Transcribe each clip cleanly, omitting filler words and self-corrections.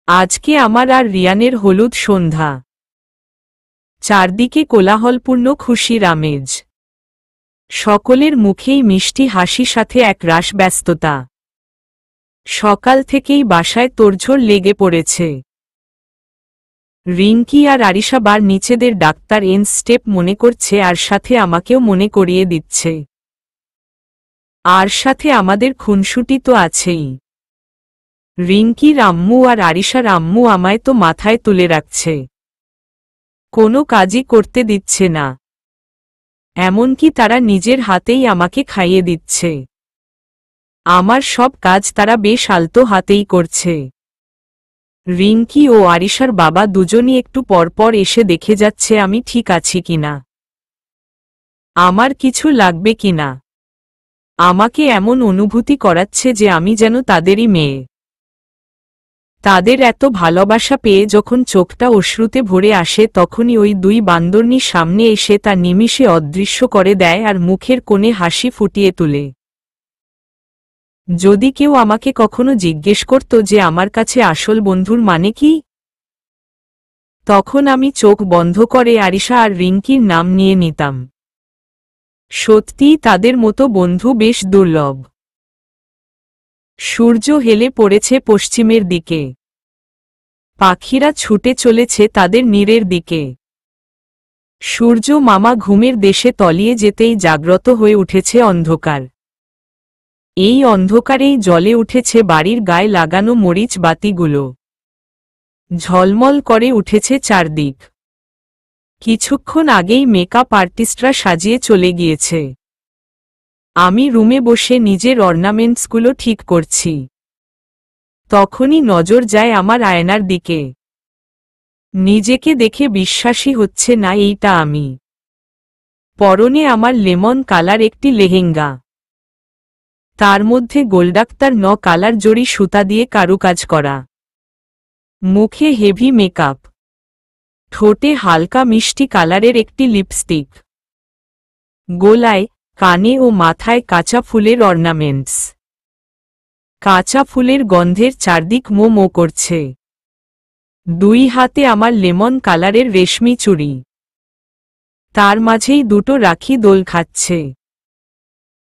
আজকে আমার আর রিয়ানের হলুদ সন্ধ্যা। চারদিকে কোলাহলপূর্ণ খুশির আমেজ। সকলের মুখেই মিষ্টি হাসি, সাথে একরাশ ব্যস্ততা। সকাল থেকেই বাসায় তোড়জোড় লেগে পড়েছে। রিঙ্কি আর আরিশা বার নিচেদের ডাক্তার এন স্টেপ মনে করছে, আর সাথে আমাকেও মনে করিয়ে দিচ্ছে। আর সাথে আমাদের খুনসুটি তো আছেই। রিঙ্কির আম্মু আর আরিশার আম্মু আমায় তো মাথায় তুলে রাখছে, কোনো কাজই করতে দিচ্ছে না। এমনকি তারা নিজের হাতেই আমাকে খাইয়ে দিচ্ছে। আমার সব কাজ তারা বেশ আলতো হাতেই করছে। রিঙ্কি ও আরিশার বাবা দুজনই একটু পরপর এসে দেখে যাচ্ছে আমি ঠিক আছি কিনা, আমার কিছু লাগবে কিনা। আমাকে এমন অনুভূতি করাচ্ছে যে আমি যেন তাদেরই মেয়ে। তাদের এত ভালোবাসা পেয়ে যখন চোখটা অশ্রুতে ভরে আসে, তখনই ওই দুই বান্দরনি সামনে এসে তা নিমিষে অদৃশ্য করে দেয় আর মুখের কোণে হাসি ফুটিয়ে তোলে। যদি কেউ আমাকে কখনো জিজ্ঞেস করত যে আমার কাছে আসল বন্ধুর মানে কি, তখন আমি চোখ বন্ধ করে আরিশা আর রিঙ্কির নাম নিয়ে নিতাম। সত্যিই তাদের মতো বন্ধু বেশ দুর্লভ। সূর্য হেলে পড়েছে পশ্চিমের দিকে। পাখিরা ছুটে চলেছে তাদের নীড়ের দিকে। সূর্য মামা ঘুমের দেশে তলিয়ে যেতেই জাগ্রত হয়ে উঠেছে অন্ধকার। এই অন্ধকারেই জ্বলে উঠেছে বাড়ির গায়ে লাগানো মরিচ বাতিগুলো। ঝলমল করে উঠেছে চারদিক। কিছুক্ষণ আগেই মেকআপ আর্টিস্টরা সাজিয়ে চলে গিয়েছে। আমি রুমে বসে নিজের অর্নামেন্টসগুলো ঠিক করছি। তখনই নজর যায় আমার আয়নার দিকে। নিজেকে দেখে বিশ্বাসই হচ্ছে না এইটা আমি। পরনে আমার লেমন কালার একটি লেহেঙ্গা, তার মধ্যে গোল্ডাক্তার কালার জড়ি সুতা দিয়ে কারুকাজ করা। মুখে হেভি মেকআপ, ঠোঁটে হালকা মিষ্টি কালারের একটি লিপস্টিক, গলায়, কানে ও মাথায় কাঁচা ফুলের অর্নামেন্টস। কাঁচা ফুলের গন্ধের চারদিক মো মো করছে। দুই হাতে আমার লেমন কালারের রেশমি চুড়ি, তার মাঝেই দুটো রাখি দোল খাচ্ছে।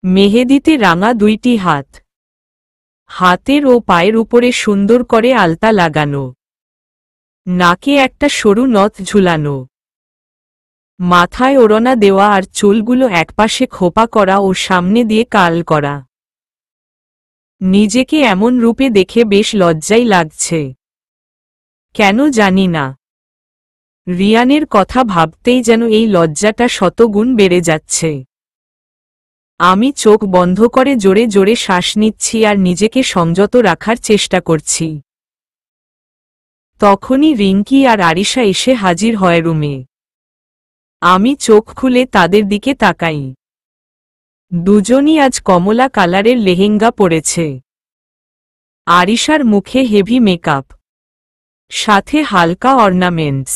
মেহেদিতে রাঙা দুইটি হাত, হাতের ও পায়ের উপরে সুন্দর করে আলতা লাগানো। নাকে একটা সরু নথ ঝুলানো। মাথায় ওড়না দেওয়া আর চুলগুলো একপাশে খোপা করা ও সামনে দিয়ে কার্ল করা। নিজেকে এমন রূপে দেখে বেশ লজ্জাই লাগছে। কেন জানি না, রিয়ানের কথা ভাবতেই যেন এই লজ্জাটা শতগুণ বেড়ে যাচ্ছে। আমি চোখ বন্ধ করে জোরে জোরে শ্বাস নিচ্ছি আর নিজেকে সংযত রাখার চেষ্টা করছি। তখনই রিঙ্কি আর আরিশা এসে হাজির হয় রুমে। আমি চোখ খুলে তাদের দিকে তাকাই। দুজনই আজ কমলা কালারের লেহেঙ্গা পরেছে। আরিশার মুখে হেভি মেকআপ, সাথে হালকা অর্নামেন্টস।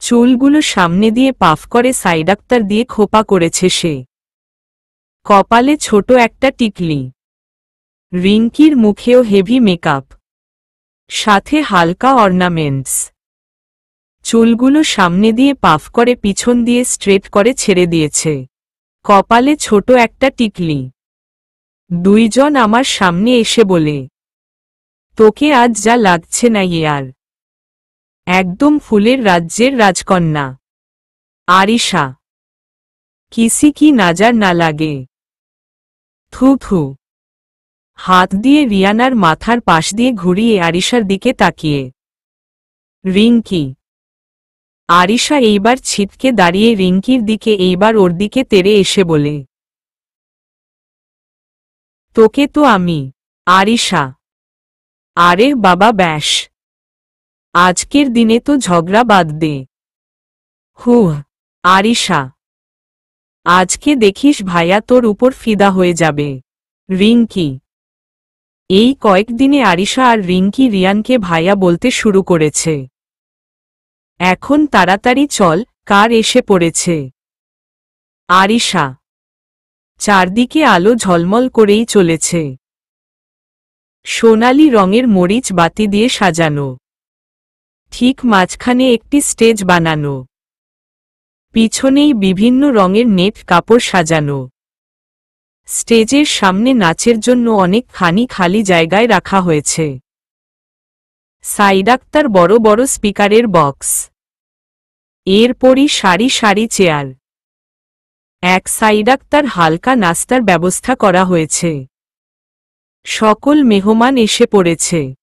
চুলগুলো সামনে দিয়ে পাফ করে সাইডাক্তার দিয়ে খোপা করেছে সে। কপালে ছোট একটা টিকলি। রিঙ্কির মুখেও হেভি মেকআপ, সাথে হালকা অর্নামেন্টস। চুলগুলো সামনে দিয়ে পাফ করে পিছন দিয়ে স্ট্রেট করে ছেড়ে দিয়েছে। কপালে ছোট একটা টিকলি। দুইজন আমার সামনে এসে বলে, তোকে আজ যা লাগছে না ইয়ার, একদম ফুলের রাজ্যের রাজকন্যা। আরিশা, কিসি কি নাজার না লাগে। থু থু। হাত দিয়ে রিয়ানার মাথার পাশ দিয়ে ঘুরিয়ে আরিশার দিকে তাকিয়ে। রিঙ্কি। আরিশা এইবার ছিটকে দাঁড়িয়ে রিঙ্কির দিকে, এইবার ওর দিকে তেড়ে এসে বলে, তোকে তো আমি। আরিশা, আরে বাবা ব্যাস, আজকের দিনে তো ঝগড়া বাদ দে। হুহ। আরিশা, আজকে দেখিস ভাইয়া তোর উপর ফিদা হয়ে যাবে। রিঙ্কি। এই কয়েকদিনে আরিশা আর রিঙ্কি রিয়ানকে ভাইয়া বলতে শুরু করেছে। এখন তাড়াতাড়ি চল, কার এসে পড়েছে। আরিশা। চারদিকে আলো ঝলমল করেই চলেছে। সোনালি রঙের মরিচ বাতি দিয়ে সাজানো। ঠিক মাঝখানে একটি স্টেজ বানানো। পিছনেই বিভিন্ন রঙের নেট কাপড় সাজানো। স্টেজের সামনে নাচের জন্য অনেকখানি খালি জায়গায় রাখা হয়েছে। সাইডাক্তার বড় বড় স্পিকারের বক্স। এরপরই সারি সারি চেয়ার। এক সাইডাক্তার হালকা নাস্তার ব্যবস্থা করা হয়েছে। সকল মেহমান এসে পড়েছে।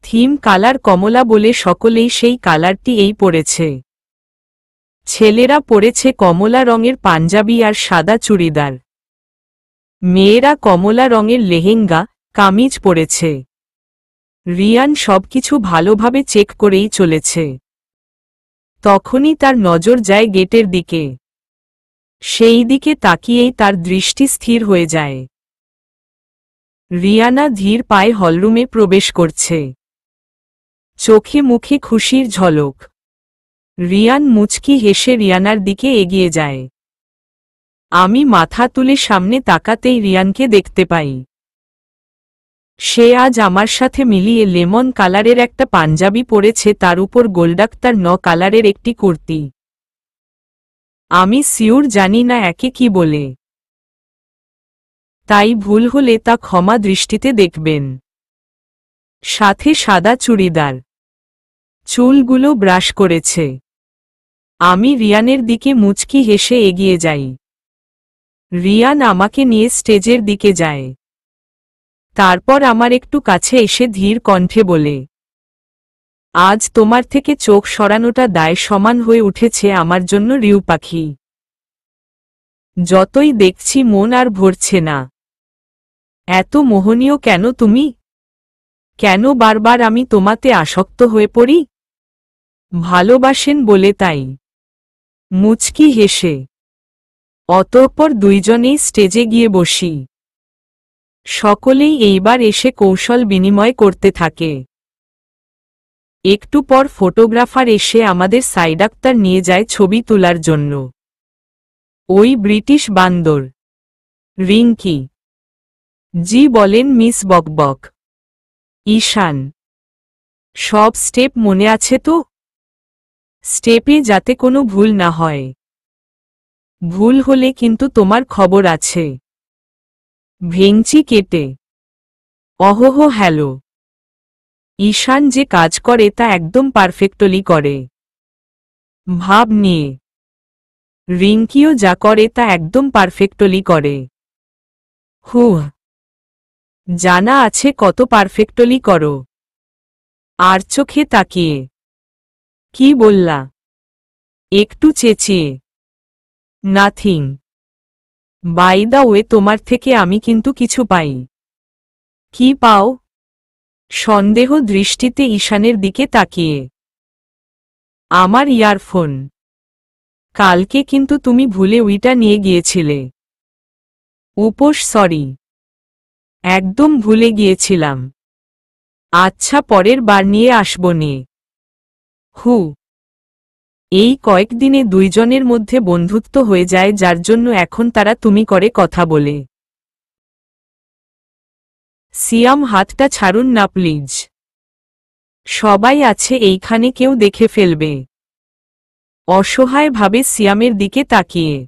থিম কালার কমলা বলে সকলেই সেই কালারটি এই পরেছে। ছেলেরা পরেছে কমলা রঙের পাঞ্জাবি আর সাদা চুড়িদার। মেয়েরা কমলা রঙের লেহেঙ্গা কামিজ পরেছে। রিয়ান সবকিছু ভালোভাবে চেক করেই চলেছে। তখনই তার নজর যায় গেটের দিকে। সেই দিকে তাকিয়েই তার দৃষ্টি স্থির হয়ে যায়। রিয়ানা ধীর পায়ে হলরুমে প্রবেশ করছে। চোখে মুখে খুশির ঝলক। রিয়ান মুচকি হেসে রিয়ানার দিকে এগিয়ে যায়। আমি মাথা তুলে সামনে তাকাতেই রিয়ানকে দেখতে পাই। সে আজ আমার সাথে মিলিয়ে লেমন কালারের একটা পাঞ্জাবি পরেছে, তার উপর গোল্ডাক্তার কালারের একটি কুর্তি। আমি সিউর জানি না একে কি বলে, তাই ভুল হলে তা ক্ষমা দৃষ্টিতে দেখবেন। সাথে সাদা চুড়িদার। চুলগুলো ব্রাশ করেছে। আমি রিয়ানের দিকে মুচকি হেসে এগিয়ে যাই। রিয়ান আমাকে নিয়ে স্টেজের দিকে যায়। তারপর আমার একটু কাছে এসে ধীর কণ্ঠে বলে, আজ তোমার থেকে চোখ সরানোটা দায় সমান হয়ে উঠেছে আমার জন্য রিউ পাখি। যতই দেখছি মন আর ভরছে না। এত মোহনীয় কেন তুমি? কেন বারবার আমি তোমাতে আসক্ত হয়ে পড়ি? ভালোবাসেন বলে তাই। মুচকি হেসে অতঃপর দুইজনেই স্টেজে গিয়ে বসি। সকলেই এইবার এসে কৌশল বিনিময় করতে থাকে। একটু পর ফটোগ্রাফার এসে আমাদের সাইডাক্তার নিয়ে যায় ছবি তোলার জন্য। ওই ব্রিটিশ বান্দর রিঙ্কি। জি বলেন মিস বকবক। ঈশান, সব স্টেপ মনে আছে তো? স্টেপে যাতে কোনো ভুল না হয়। ভুল হলে কিন্তু তোমার খবর আছে। ভেঙচি কেটে। অহোহ হ্যালো। ঈশান যে কাজ করে তা একদম পারফেক্টলি করে। ভাব নিয়ে। রিঙ্কিও যা করে তা একদম পারফেক্টলি করে। হুহ, জানা আছে কত পারফেক্টলি করো। আর চোখে তাকিয়ে। কি বললা? একটু চেঁচিয়ে। নাথিং। বাই দ্য ওয়ে তোমার থেকে আমি কিন্তু কিছু পাই। কি পাও? সন্দেহ দৃষ্টিতে ঈশানের দিকে তাকিয়ে। আমার ইয়ারফোন। কালকে কিন্তু তুমি ভুলে উইটা নিয়ে গিয়েছিলে। উপোস সরি। একদম ভুলে গিয়েছিলাম। আচ্ছা পরের বার নিয়ে আসব নে। হু। এই কয়েকদিনে দুইজনের মধ্যে বন্ধুত্ব হয়ে যায়, যার জন্য এখন তারা তুমি করে কথা বলে। সিয়াম হাতটা ছাড়ুন না প্লিজ। সবাই আছে এইখানে, কেউ দেখে ফেলবে। অসহায়ভাবে সিয়ামের দিকে তাকিয়ে।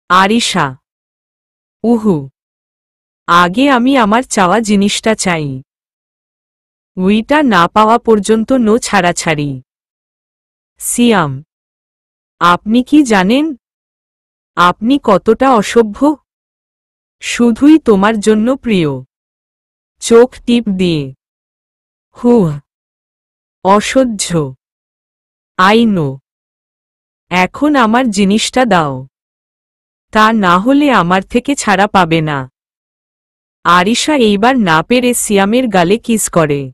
আরিশা। উহু। আগে আমি আমার চাওয়া জিনিসটা চাই। উইটা না পাওয়া পর্যন্ত নো ছাড়াছাড়ি। সিয়াম, আপনি কি জানেন আপনি কতটা অসভ্য? শুধুই তোমার জন্য প্রিয়। চোখ টিপ দিয়ে। হুহ। অসহ্য। I know. এখন আমার জিনিসটা দাও, তা না হলে আমার থেকে ছাড়া পাবে না। আরিশা এইবার না পেরে সিয়ামের গালে কিস করে।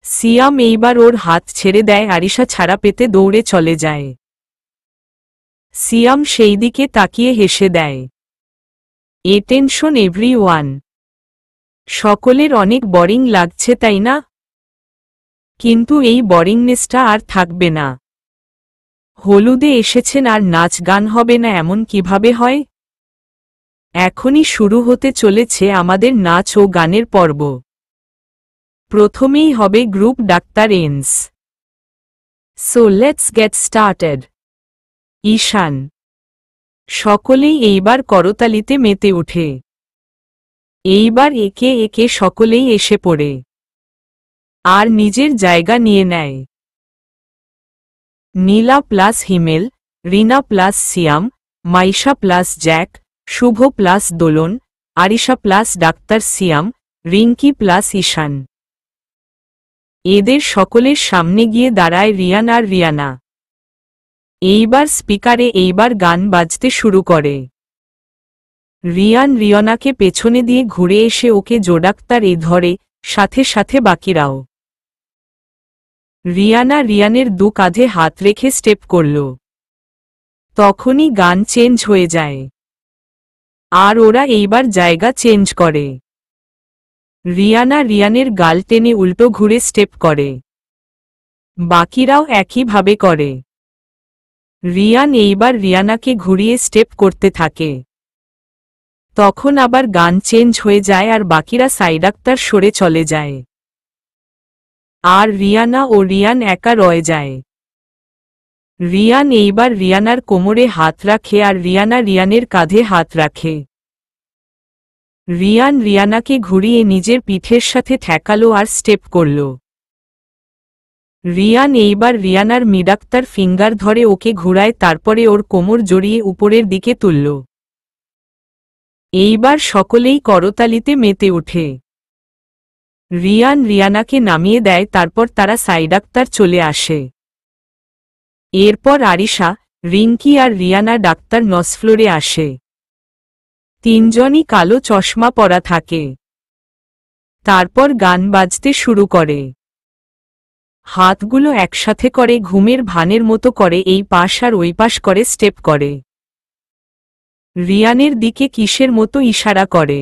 সিয়াম এইবার ওর হাত ছেড়ে দেয়। আরিশা ছাড়া পেতে দৌড়ে চলে যায়। সিয়াম সেই দিকে তাকিয়ে হেসে দেয়। Attention everyone. সকলের অনেক বোরিং লাগছে তাই না? কিন্তু এই বোরিংনেসটা আর থাকবে না। হলুদে এসেছেন আর নাচ গান হবে না এমন কিভাবে হয়? এখনই শুরু হতে চলেছে আমাদের নাচ ও গানের পর্ব। প্রথমেই হবে গ্রুপ ডাক্তার এন্স। So let's get started. Ishan. সকলেই এইবার করতালিতে মেতে ওঠে। এইবার একে একে সকলেই এসে পড়ে আর নিজের জায়গা নিয়ে নেয়। নীলা প্লাস হিমেল, রিনা প্লাস সিয়াম, মাইশা প্লাস জ্যাক, শুভ প্লাস দোলন, আরিশা প্লাস ডাক্তার সিয়াম, রিঙ্কি প্লাস ঈশান। এদের সকলের সামনে গিয়ে দাঁড়ায় রিয়ান আর রিয়ানা। এইবার স্পিকারে এইবার গান বাজতে শুরু করে। রিয়ান রিয়নাকে পেছনে দিয়ে ঘুরে এসে ওকে জোডাক্তার ধরে, সাথে সাথে বাকিরাও। রিয়ানা রিয়ানের দু কাঁধে হাত রেখে স্টেপ করল। তখনই গান চেঞ্জ হয়ে যায় আর ওরা এইবার জায়গা চেঞ্জ করে। রিয়ানা রিয়ানের গাল টেনে উল্টো ঘুরে স্টেপ করে। বাকিরাও একইভাবে করে। রিয়ান এইবার রিয়ানাকে ঘুরিয়ে স্টেপ করতে থাকে। তখন আবার গান চেঞ্জ হয়ে যায় আর বাকিরা সাইডাক্তার সরে চলে যায় আর রিয়ানা ও রিয়ান একা রয়ে যায়। রিয়ান এইবার রিয়ানার কোমরে হাত রাখে আর রিয়ানা রিয়ানের কাঁধে হাত রাখে। রিয়ান রিয়ানাকে ঘুরিয়ে নিজের পিঠের সাথে ঠেকালো আর স্টেপ করল। রিয়ান এইবার রিয়ানার মিডাক্তার ফিঙ্গার ধরে ওকে ঘুরায়, তারপরে ওর কোমর জড়িয়ে উপরের দিকে তুলল। এইবার সকলেই করতালিতে মেতে ওঠে। রিয়ান রিয়ানাকে নামিয়ে দেয়, তারপর তারা সাইডাক্তার চলে আসে। এরপর আরিশা, রিঙ্কি আর রিয়ানা ডাক্তার নসফ্লোরে আসে। তিনজনই কালো চশমা পরা থাকে। তারপর গান বাজতে শুরু করে। হাতগুলো একসাথে করে ঘুমের ভানের মতো করে এই পাশ আর ওই পাশ করে স্টেপ করে। রিয়ানের দিকে কিসের মতো ইশারা করে।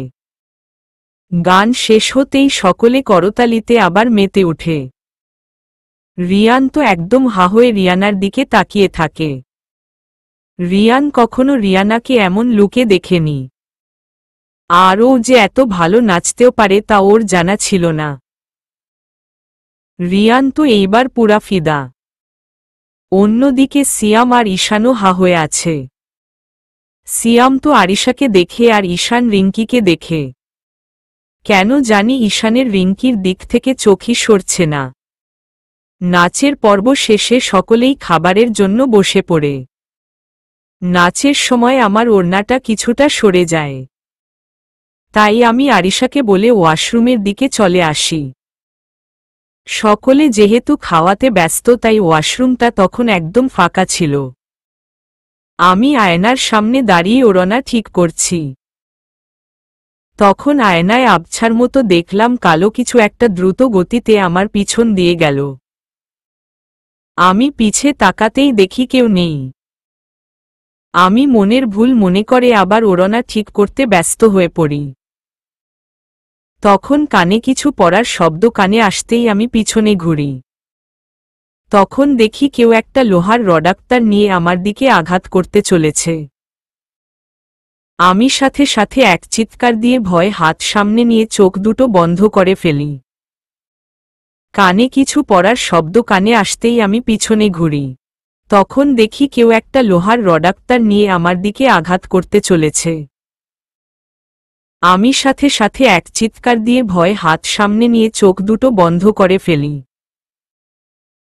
গান শেষ হতেই সকলে করতালিতে আবার মেতে ওঠে। রিয়ান তো একদম হা হয়ে রিয়ানার দিকে তাকিয়ে থাকে। রিয়ান কখনো রিয়ানাকে এমন লুকে দেখেনি। আর ও যে এত ভালো নাচতেও পারে তা ওর জানা ছিল না। রিয়ান তো এইবার পুরা ফিদা। অন্যদিকে সিয়াম আর ঈশানও হা হয়ে আছে। সিয়াম তো আরিশাকে দেখে আর ঈশান রিঙ্কিকে দেখে। কেন জানি ঈশানের রিঙ্কির দিক থেকে চোখই সরছে না। নাচের পর্ব শেষে সকলেই খাবারের জন্য বসে পড়ে। নাচের সময় আমার ওড়নাটা কিছুটা সরে যায়, তাই আমি আরিশাকে বলে ওয়াশরুমের দিকে চলে আসি। সকলে যেহেতু খাওয়াতে ব্যস্ত তাই ওয়াশরুমটা তখন একদম ফাঁকা ছিল। আমি আয়নার সামনে দাঁড়িয়ে ওড়না ঠিক করছি। তখন আয়নায় আবছার মতো দেখলাম কালো কিছু একটা দ্রুত গতিতে আমার পিছন দিয়ে গেল। আমি পিছে তাকাতেই দেখি কেউ নেই। আমি মনের ভুল মনে করে আবার ওড়না ঠিক করতে ব্যস্ত হয়ে পড়ি। তখন কানে কিছু পড়ার শব্দ কানে আসতেই আমি পিছনে ঘুরি। তখন দেখি কেউ একটা লোহার রডাক্তার নিয়ে আমার দিকে আঘাত করতে চলেছে। আমি সাথে সাথে এক চিৎকার দিয়ে ভয়ে হাত সামনে নিয়ে চোখ দুটো বন্ধ করে ফেলি। কানে কিছু পড়ার শব্দ কানে আসতেই আমি পিছনে ঘুরি। তখন দেখি কেউ একটা লোহার রডাক্তার নিয়ে আমার দিকে আঘাত করতে চলেছে। আমি সাথে সাথে এক চিৎকার দিয়ে ভয়ে হাত সামনে নিয়ে চোখ দুটো বন্ধ করে ফেলি।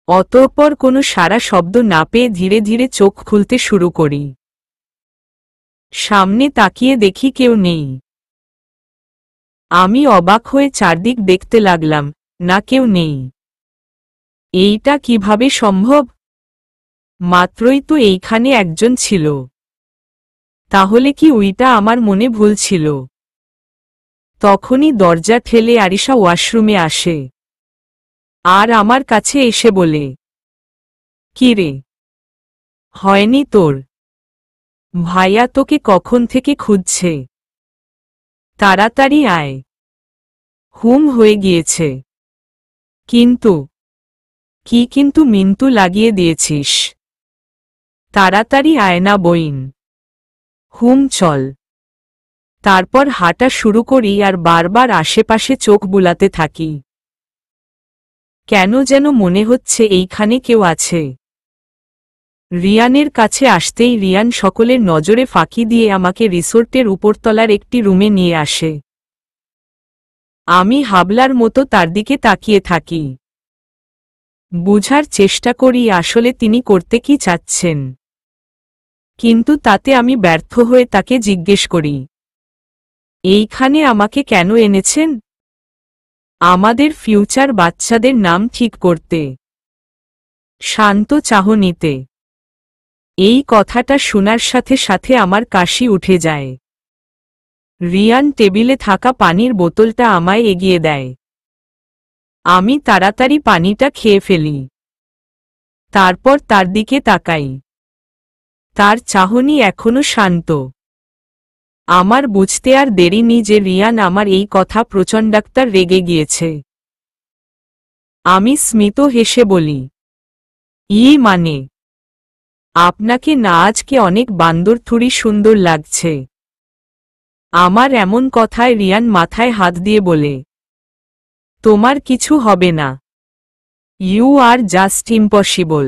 অতঃপর কোনো সারা শব্দ না পেয়ে ধীরে ধীরে চোখ খুলতে শুরু করি। সামনে তাকিয়ে দেখি কেউ নেই। আমি অবাক হয়ে চারদিক দেখতে লাগলাম, না কেউ নেই। এইটা কিভাবে সম্ভব? মাত্রই তো এইখানে একজন ছিল। তাহলে কি ওইটা আমার মনে ভুল ছিল? তখনই দরজা ঠেলে আরিশা ওয়াশরুমে আসে আর আমার কাছে এসে বলে, কি রে, হয়নি তোর? ভাইয়া তোকে কখন থেকে খুঁজছে, তাড়াতাড়ি আয়, হুম হয়ে গিয়েছে। কিন্তু কি কিন্তু মিন্তু লাগিয়ে দিয়েছিস? তাড়াতাড়ি আয় না বইন, হুম চল। তারপর হাঁটা শুরু করি আর বারবার আশেপাশে চোখ বুলাতে থাকি। কেন যেন মনে হচ্ছে এইখানে কেউ আছে। রিয়ানের কাছে আসতেই রিয়ান সকলের নজরে ফাঁকি দিয়ে আমাকে রিসোর্টের উপরতলার একটি রুমে নিয়ে আসে। আমি হাবলার মতো তার দিকে তাকিয়ে থাকি, বুঝার চেষ্টা করি আসলে তিনি করতে কি চাচ্ছেন। কিন্তু তাতে আমি ব্যর্থ হয়ে তাকে জিজ্ঞেস করি, এইখানে আমাকে কেন এনেছেন? আমাদের ফিউচার বাচ্চাদের নাম ঠিক করতে, শান্ত চাহনিতে। এই কথাটা শোনার সাথে সাথে আমার কাশি উঠে যায়। রিয়ান টেবিলে থাকা পানির বোতলটা আমায় এগিয়ে দেয়। আমি তাড়াতাড়ি পানিটা খেয়ে ফেলি। তারপর তার দিকে তাকাই। তার চাহনি এখনো শান্ত। আমার বুঝতে আর দেরি নেই যে রিয়ান আমার এই কথা প্রচণ্ডাক্তার রেগে গিয়েছে। আমি স্মিত হেসে বলি, মানে আপনাকে না আজকে অনেক বান্দরথুরি সুন্দর লাগছে। আমার এমন কথায় রিয়ান মাথায় হাত দিয়ে বলে, তোমার কিছু হবে না। You are just impossible.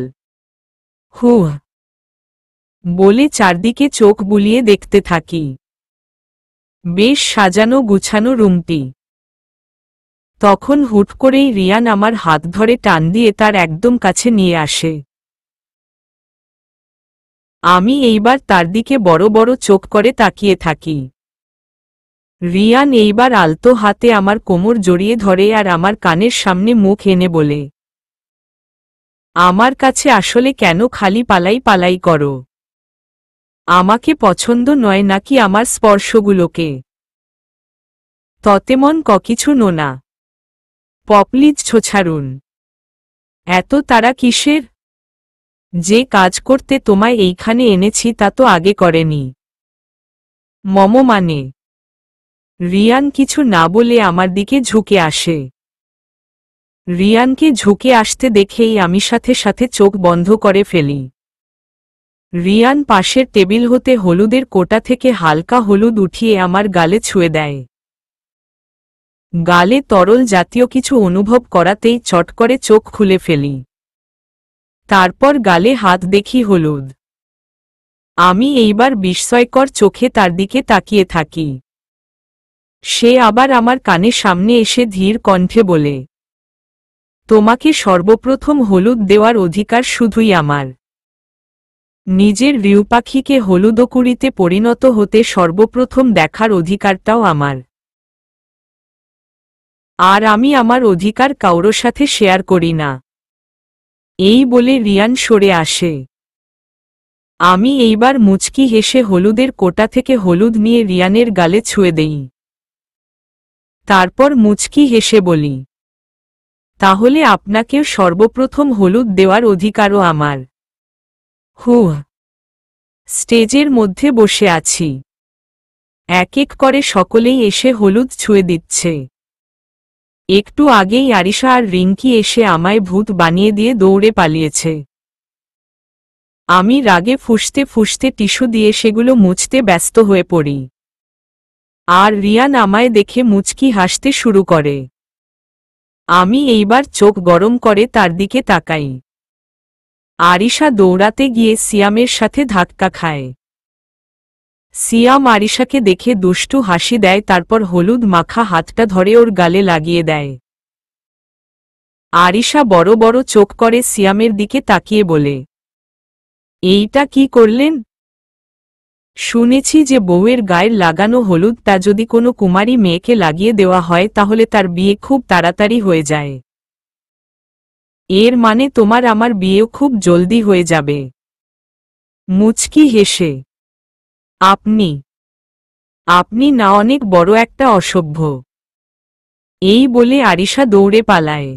হুহ বলে চারদিকে চোখ বুলিয়ে দেখতে থাকি। বেশ সাজানো গুছানো রুমটি। তখন হুট করেই রিয়ান আমার হাত ধরে টান দিয়ে তার একদম কাছে নিয়ে আসে। আমি এইবার তার দিকে বড় বড় চোখ করে তাকিয়ে থাকি। রিয়ান এইবার আলতো হাতে আমার কোমর জড়িয়ে ধরে আর আমার কানের সামনে মুখ এনে বলে, আমার কাছে আসলে কেন খালি পালাই পালাই করো? আমাকে পছন্দ নয় নাকি আমার স্পর্শগুলোকে? ততেমন কিছু নোনা। প্লিজ ছোছাড়ুন। এত তারা কিসের? যে কাজ করতে তোমায় এইখানে এনেছি তা তো আগে করেনি। মানে? রিয়ান কিছু না বলে আমার দিকে ঝুঁকে আসে। রিয়ানকে ঝুঁকে আসতে দেখেই আমি সাথে সাথে চোখ বন্ধ করে ফেলি। রিয়ান পাশের টেবিল হতে হলুদের কোটা থেকে হালকা হলুদ উঠিয়ে আমার গালে ছুঁয়ে দেয়। গালে তরল জাতীয় কিছু অনুভব করাতেই চট করে চোখ খুলে ফেলি। তারপর গালে হাত দেখি হলুদ। আমি এইবার বিস্ময়কর চোখে তার দিকে তাকিয়ে থাকি। সে আবার আমার কানের সামনে এসে ধীর কণ্ঠে বলে, তোমাকে সর্বপ্রথম হলুদ দেওয়ার অধিকার শুধুই আমার। নিজের রিউপাখিকে হলুদকুড়িতে পরিণত হতে সর্বপ্রথম দেখার অধিকারটাও আমার। আর আমি আমার অধিকার কারো সাথে শেয়ার করি না। এই বলে রিয়ান সরে আসে। আমি এইবার মুচকি হেসে হলুদের কোটা থেকে হলুদ নিয়ে রিয়ানের গালে ছুঁয়ে দেই। তারপর মুচকি হেসে বলি, তাহলে আপনাকেও সর্বপ্রথম হলুদ দেওয়ার অধিকারও আমার। স্টেজের মধ্যে বসে আছি। এক এক করে সকলেই এসে হলুদ ছুঁয়ে দিচ্ছে। একটু আগেই আরিশা আর রিঙ্কি এসে আমায় ভূত বানিয়ে দিয়ে দৌড়ে পালিয়েছে। আমি রাগে ফুঁসতে ফুঁসতে টিস্যু দিয়ে সেগুলো মুছতে ব্যস্ত হয়ে পড়ি। আর রিয়ান আমায় দেখে মুচকি হাসতে শুরু করে। আমি এইবার চোখ গরম করে তার দিকে তাকাই। আরিশা দৌড়াতে গিয়ে সিয়ামের সাথে ধাক্কা খায়। সিয়াম আরিশাকে দেখে দুষ্টু হাসি দেয়, তারপর হলুদ মাখা হাতটা ধরে ওর গালে লাগিয়ে দেয়। আরিশা বড় বড় চোখ করে সিয়ামের দিকে তাকিয়ে বলে, এইটা কি করলেন? শুনেছি যে বউয়ের গায়ের লাগানো হলুদটা যদি কোনো কুমারী মেয়েকে লাগিয়ে দেওয়া হয় তাহলে তার বিয়ে খুব তাড়াতাড়ি হয়ে যায়। এর মানে তোমার আমার বিয়েও খুব জলদি হয়ে যাবে। মুচকি হেসে, আপনি না অনেক বড় একটা অসভ্য। এই বলে আরিশা দৌড়ে পালায়।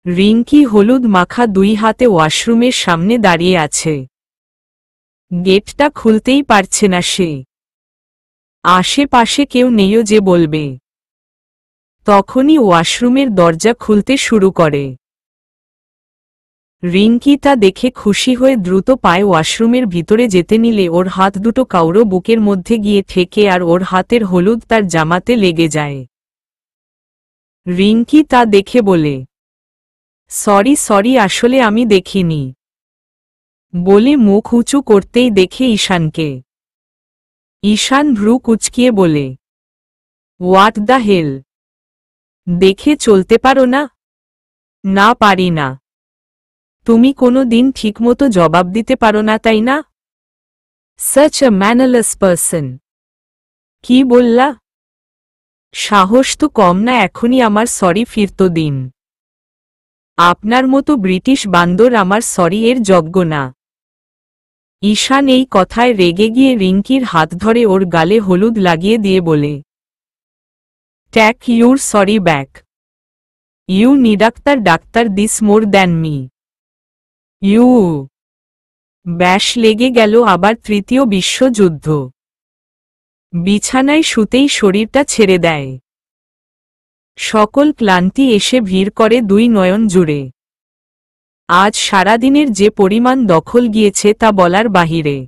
রিঙ্কি হলুদ মাখা দুই হাতে ওয়াশরুমের সামনে দাঁড়িয়ে আছে। গেটটা খুলতেই পারছে না সে। আশেপাশে কেউ নেইও যে বলবে। তখনই ওয়াশরুমের দরজা খুলতে শুরু করে। রিঙ্কি তা দেখে খুশি হয়ে দ্রুত পায়ে ওয়াশরুমের ভিতরে যেতে নিলে ওর হাত দুটো কাউরো বুকের মধ্যে গিয়ে ঠেকে আর ওর হাতের হলুদ তার জামাতে লেগে যায়। রিঙ্কি তা দেখে বলে, সরি সরি, আসলে আমি দেখিনি, বলে মুখ উঁচু করতেই দেখে ঈশানকে। ঈশান ভ্রু কুঁচকিয়ে বলে, হোয়াট দ্য হেল, দেখে চলতে পারো না? না পারি না। তুমি কোনো দিন ঠিকমতো জবাব দিতে পারো না, তাই না? Such a mannerless person. কি বললা? সাহস তো কম না, এখনই আমার সরি ফিরতো দিন। আপনার মতো ব্রিটিশ বান্দর আমার সরি এর যোগ্য না। ঈশান এই কথায় রেগে গিয়ে রিঙ্কির হাত ধরে ওর গালে হলুদ লাগিয়ে দিয়ে বলে, take your sorry back. You doctor this more than me. You. ব্যাস লেগে গেল আবার তৃতীয় বিশ্বযুদ্ধ। বিছানায় শুতেই শরীরটা ছেড়ে দেয়। সকল ক্লান্তি এসে ভিড় করে দুই নয়ন জুড়ে। আজ সারাদিনের যে পরিমাণ দখল গিয়েছে তা বলার বাহিরে।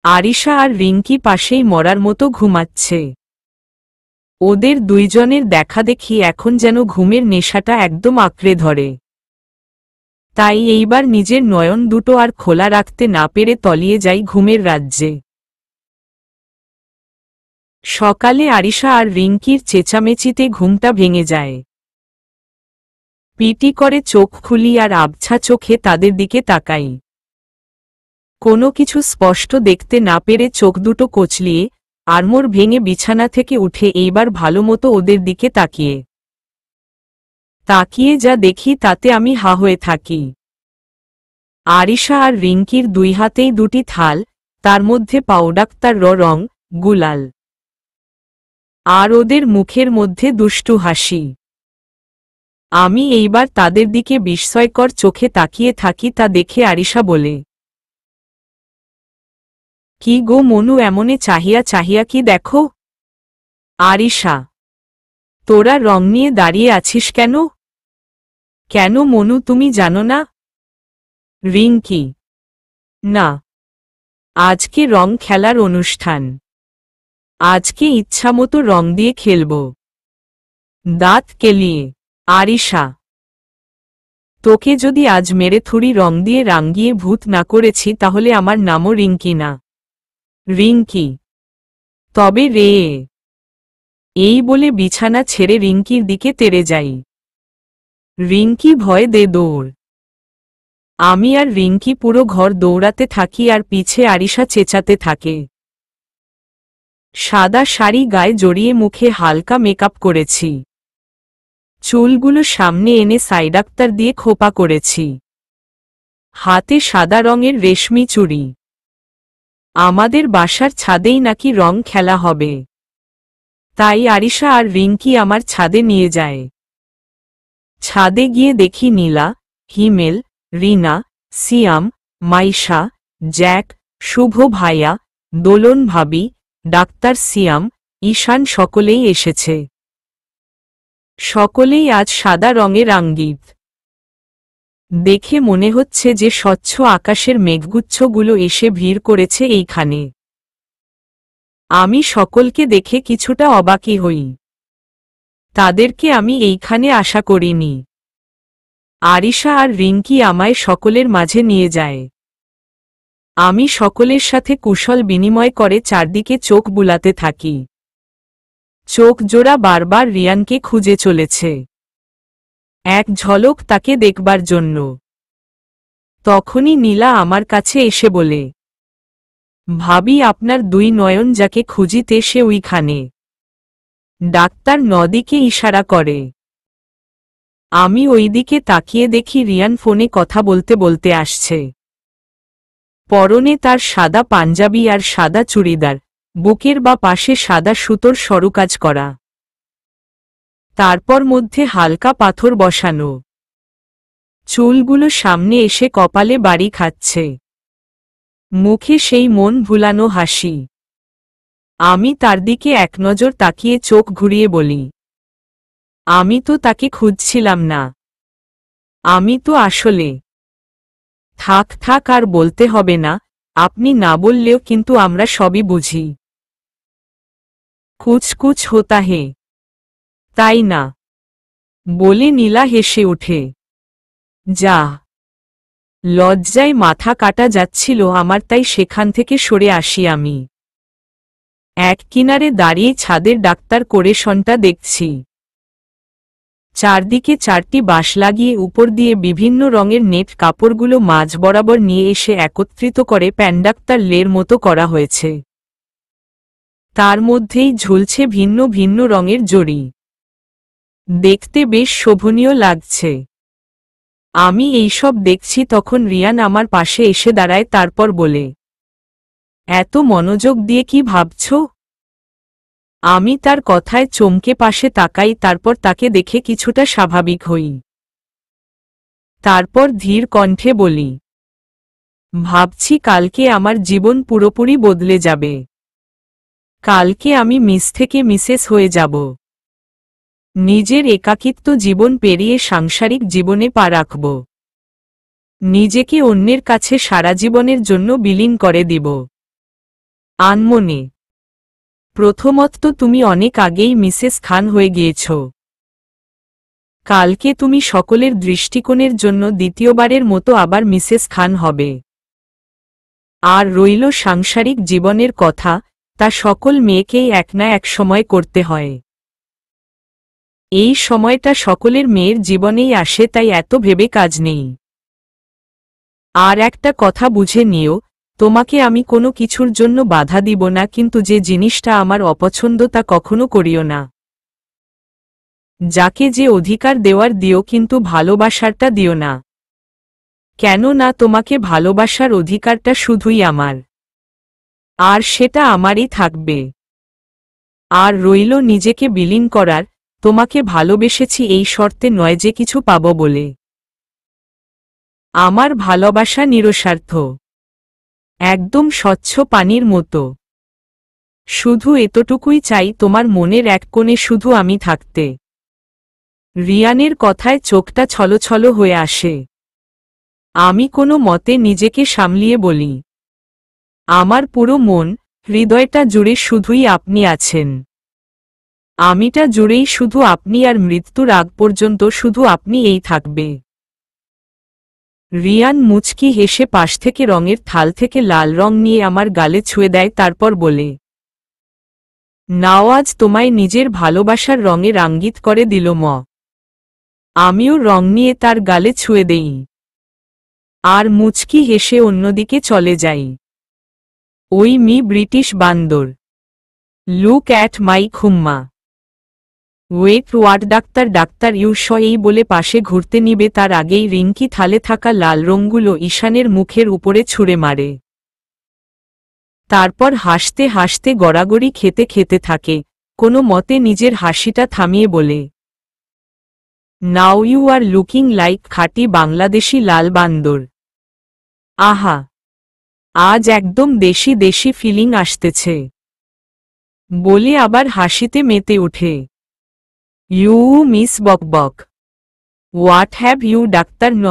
আরিশা আর রিঙ্কি পাশেই মরার মতো ঘুমাচ্ছে। ওদের দুইজনের দেখাদেখি এখন যেন ঘুমের নেশাটা একদম আঁকড়ে ধরে। তাই এইবার নিজের নয়ন দুটো আর খোলা রাখতে না পেরে তলিয়ে যাই ঘুমের রাজ্যে। সকালে আরিশা আর রিঙ্কির চেঁচামেচিতে ঘুমটা ভেঙে যায়। পিটি করে চোখ খুলি আর আবছা চোখে তাদের দিকে তাকাই। কোনো কিছু স্পষ্ট দেখতে না পেরে চোখ দুটো কচলিয়ে আড়মোড় ভেঙে বিছানা থেকে উঠে এইবার ভালোমতো ওদের দিকে তাকিয়ে যা দেখি তাতে আমি হা হয়ে থাকি। আরিশা আর রিঙ্কির দুই হাতেই দুটি থাল, তার মধ্যে পাউডাক্তার রং, গুলাল। আর ওদের মুখের মধ্যে দুষ্টু হাসি। আমি এইবার তাদের দিকে বিস্ময়কর চোখে তাকিয়ে থাকি, তা দেখে আরিশা বলে, কি গো মনু, এমনে চাহিয়া চাহিয়া কি দেখো? আরিশা, তোরা রং নিয়ে দাঁড়িয়ে আছিস কেন? কেন মনু, তুমি জানো না? রিঙ্কি, না, আজকে রং খেলার অনুষ্ঠান। আজকে ইচ্ছামতো রং দিয়ে খেলব। দাঁত কেলিয়ে। আরিশা, তোকে যদি আজ মেরে থুড়ি রং দিয়ে রাঙ্গিয়ে ভূত না করেছি তাহলে আমার নামও রিঙ্কি না। রিঙ্কি, তবে রে। এই বলে বিছানা ছেড়ে রিঙ্কির দিকে তেড়ে যাই। রিঙ্কি ভয় দে দৌড়। আমি আর রিঙ্কি পুরো ঘর দৌড়াতে থাকি আর পিছে আরিশা চেঁচাতে থাকে। সাদা শাড়ি গায়ে জড়িয়ে মুখে হালকা মেকআপ করেছি। চুলগুলো সামনে এনে সাইডাক্তার দিয়ে খোপা করেছি। হাতে সাদা রঙের রেশমি চুড়ি। আমাদের বাসার ছাদেই নাকি রং খেলা হবে। তাই আরিশা আর রিঙ্কি আমার ছাদে নিয়ে যায়। ছাদে গিয়ে দেখি নীলা, হিমেল, রিনা, সিয়াম, মাইশা, জ্যাক, শুভ ভাইয়া, দোলন ভাবি, ডাক্তার সিয়াম, ঈশান সকলেই এসেছে। সকলেই আজ সাদা রঙের আঙ্গিক। দেখে মনে হচ্ছে যে স্বচ্ছ আকাশের মেঘগুচ্ছগুলো এসে ভিড় করেছে এইখানে। আমি সকলকে দেখে কিছুটা অবাকই হই। তাদেরকে আমি এইখানে আশা করিনি। আরিশা আর রিঙ্কি আমায় সকলের মাঝে নিয়ে যায়। আমি সকলের সাথে কুশল বিনিময় করে চারদিকে চোখ বুলাতে থাকি। চোখ জোড়া বারবার রিয়ানকে খুঁজে চলেছে, এক ঝলক তাকে দেখবার জন্য। তখনই নীলা আমার কাছে এসে বলে, ভাবি আপনার দুই নয়ন যাকে খুঁজিতে সে ওইখানে। ডাক্তার নদীকে ইশারা করে। আমি ওইদিকে তাকিয়ে দেখি রিয়ান ফোনে কথা বলতে বলতে আসছে। পরনে তার সাদা পাঞ্জাবি আর সাদা চুড়িদার, বুকের বা পাশে সাদা সুতোর সরুকাজ করা। তারপর মধ্যে হালকা পাথর বসানো। চুলগুলো সামনে এসে কপালে বাড়ি খাচ্ছে। মুখে সেই মন ভুলানো হাসি। আমি তার দিকে এক নজর তাকিয়ে চোখ ঘুরিয়ে বলি, আমি তো তাকে খুঁজছিলাম না। আমি তো আসলে। থাক থাক, আর বলতে হবে না, আপনি না বললেও কিন্তু আমরা সবই বুঝি। কুছ কুছ হোতা হে, তাই না? বলে নীলা হেসে ওঠে। যা। লজ্জায় মাথা কাটা যাচ্ছিল আমার, তাই সেখান থেকে সরে আসি আমি। এক কিনারে দাঁড়িয়ে ছাদের ডাক্তার কোরেশনটা দেখছি। চারদিকে 4টি বাঁশ লাগিয়ে উপর দিয়ে বিভিন্ন রঙের নেট কাপড়গুলো মাঝ বরাবর নিয়ে এসে একত্রিত করে প্যান্ডাক্তার লের মতো করা হয়েছে। তার মধ্যেই ঝুলছে ভিন্ন ভিন্ন রঙের জড়ি। দেখতে বেশ শোভনীয় লাগছে। আমি এইসব দেখছি তখন রিয়ান আমার পাশে এসে দাঁড়ায়, তারপর বলে, এত মনোযোগ দিয়ে কি ভাবছ? আমি তার কথায় চমকে পাশে তাকাই, তারপর তাকে দেখে কিছুটা স্বাভাবিক হই। তারপর ধীর কণ্ঠে বলি, ভাবছি কালকে আমার জীবন পুরোপুরি বদলে যাবে। কালকে আমি মিস থেকে মিসেস হয়ে যাব। নিজের একাকিত্ব জীবন পেরিয়ে সাংসারিক জীবনে পা রাখব। নিজেকে অন্যের কাছে সারা জীবনের জন্য বিলীন করে দিব। আনমনে, প্রথমত তুমি অনেক আগেই মিসেস খান হয়ে গিয়েছ। কালকে তুমি সকলের দৃষ্টিকোণের জন্য দ্বিতীয়বারের মতো আবার মিসেস খান হবে। আর রইল সাংসারিক জীবনের কথা, তা সকল মেয়েকেই এক না এক সময় করতে হয়। এই সময়টা সকলের মেয়ের জীবনেই আসে, তাই এত ভেবে কাজ নেই। আর একটা কথা বুঝে নিও, তোমাকে আমি কোনো কিছুর জন্য বাধা দিব না, কিন্তু যে জিনিসটা আমার অপছন্দ তা কখনো করিও না। যাকে যে অধিকার দেওয়ার দিও, কিন্তু ভালোবাসারটা দিও না। কেন না, তোমাকে ভালোবাসার অধিকারটা শুধুই আমার, আর সেটা আমারই থাকবে। আর রইল নিজেকে বিলীন করার, তোমাকে ভালোবেসেছি এই শর্তে নয় যে কিছু পাব বলে। আমার ভালোবাসা নিরস্বার্থ, একদম স্বচ্ছ পানির মতো। শুধু এতটুকুই চাই, তোমার মনের এক কোণে শুধু আমি থাকতে। রিয়ানের কথায় চোখটা ছলছল হয়ে আসে। আমি কোনো মতে নিজেকে সামলিয়ে বলি, আমার পুরো মন, হৃদয়টা জুড়ে শুধুই আপনি আছেন। আমিটা জুড়েই শুধু আপনি, আর মৃত্যুর আগ পর্যন্ত শুধু আপনি এই থাকবে। রিয়ান মুচকি হেসে পাশ থেকে রঙের থাল থেকে লাল রং নিয়ে আমার গালে ছুঁয়ে দেয়, তারপর বলে, নাও আজ তোমায় নিজের ভালোবাসার রঙে রাঙ্গিত করে দিল ম। আমিও রং নিয়ে তার গালে ছুঁয়ে দেই, আর মুচকি হেসে অন্যদিকে চলে যাই। ওই ব্রিটিশ বান্দর, লুক অ্যাট মাই খুম্মা। ওয়েট ওয়াট ডাক্তার, ডাক্তার ইউস, এই বলে পাশে ঘুরতে নিবে তার আগেই রিঙ্কি থালে থাকা লাল রঙগুলো ঈশানের মুখের উপরে ছুঁড়ে মারে। তারপর হাসতে হাসতে গড়াগড়ি খেতে খেতে থাকে, কোনো মতে নিজের হাসিটা থামিয়ে বলে, now you are looking like খাঁটি বাংলাদেশি লাল বান্দর। আহা, আজ একদম দেশি দেশি ফিলিং আসতেছে। বলে আবার হাসিতে মেতে ওঠে। ইউ মিস বকবক, হোয়াট হ্যাভ ইউ ডাক্তার ন।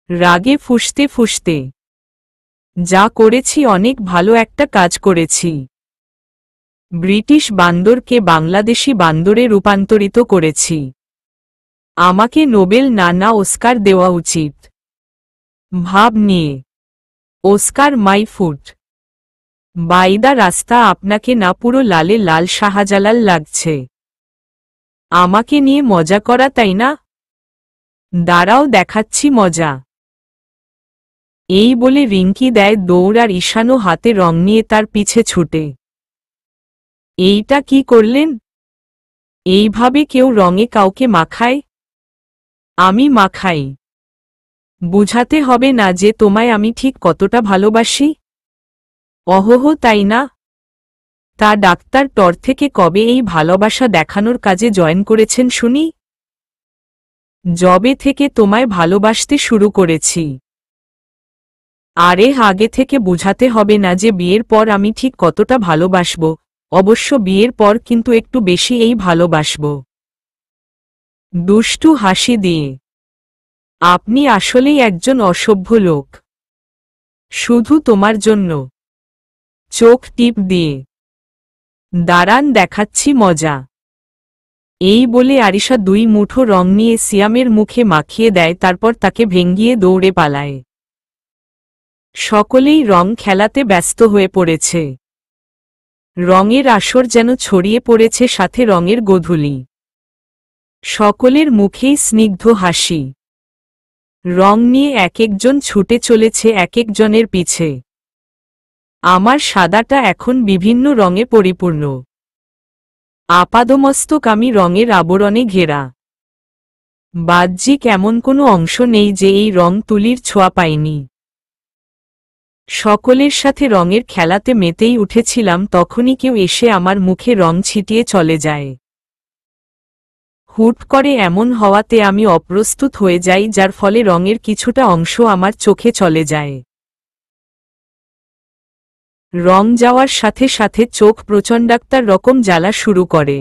রাগে ফুঁসতে ফুঁসতে, যা করেছি অনেক ভালো একটা কাজ করেছি। ব্রিটিশ বান্দরকে বাংলাদেশি বান্দরে রূপান্তরিত করেছি। আমাকে নোবেল না অস্কার দেওয়া উচিত। ভাব নিয়ে, অস্কার মাই ফুট। বাইদা রাস্তা, আপনাকে না পুরো লালে লাল শাহজালাল লাগছে। আমাকে নিয়ে মজা করা, তাই না? দাঁড়াও দেখাচ্ছি মজা। এই বলে রিঙ্কি দেয় দৌড়, আর ঈশানও হাতে রং নিয়ে তার পিছে ছুটে। এইটা কি করলেন? এইভাবে কেউ রঙে কাউকে মাখায়? আমি মাখাই। বুঝাতে হবে না যে তোমায় আমি ঠিক কতটা ভালোবাসি? অহোহো, তাই না? তা ডাক্তার টর থেকে কবে এই ভালোবাসা দেখানোর কাজে জয়েন করেছেন শুনি? যবে থেকে তোমায় ভালোবাসতে শুরু করেছি। আরে আগে থেকে বুঝাতে হবে না যে বিয়ের পর আমি ঠিক কতটা ভালোবাসব, অবশ্য বিয়ের পর কিন্তু একটু বেশি এই ভালোবাসব। দুষ্টু হাসি দিয়ে আপনি আসলেই একজন অসভ্য লোক। শুধু তোমার জন্য। চোখ টিপ দিয়ে। দাঁড়ান, দেখাচ্ছি মজা। এই বলে আরিশা 2 মুঠো রং নিয়ে সিয়ামের মুখে মাখিয়ে দেয়, তারপর তাকে ভেঙ্গিয়ে দৌড়ে পালায়। সকলেই রং খেলাতে ব্যস্ত হয়ে পড়েছে। রঙের আসর যেন ছড়িয়ে পড়েছে, সাথে রঙের গোধূলি। সকলের মুখেই স্নিগ্ধ হাসি। রং নিয়ে এক একজন ছুটে চলেছে এক একজনের পিছে। আমার সাদাটা এখন বিভিন্ন রঙে পরিপূর্ণ। আপাদমস্তক আমি রঙের আবরণে ঘেরা। বাহ্যিক এমন কোনো অংশ নেই যে এই রং তুলির ছোঁয়া পায়নি। সকলের সাথে রঙের খেলাতে মেতেই উঠেছিলাম, তখনই কেউ এসে আমার মুখে রং ছিটিয়ে চলে যায়। হুট করে এমন হওয়াতে আমি অপ্রস্তুত হয়ে যাই, যার ফলে রঙের কিছুটা অংশ আমার চোখে চলে যায়। রং যাওয়ার সাথে সাথে চোখ প্রচণ্ডাক্তার রকম জ্বালা শুরু করে।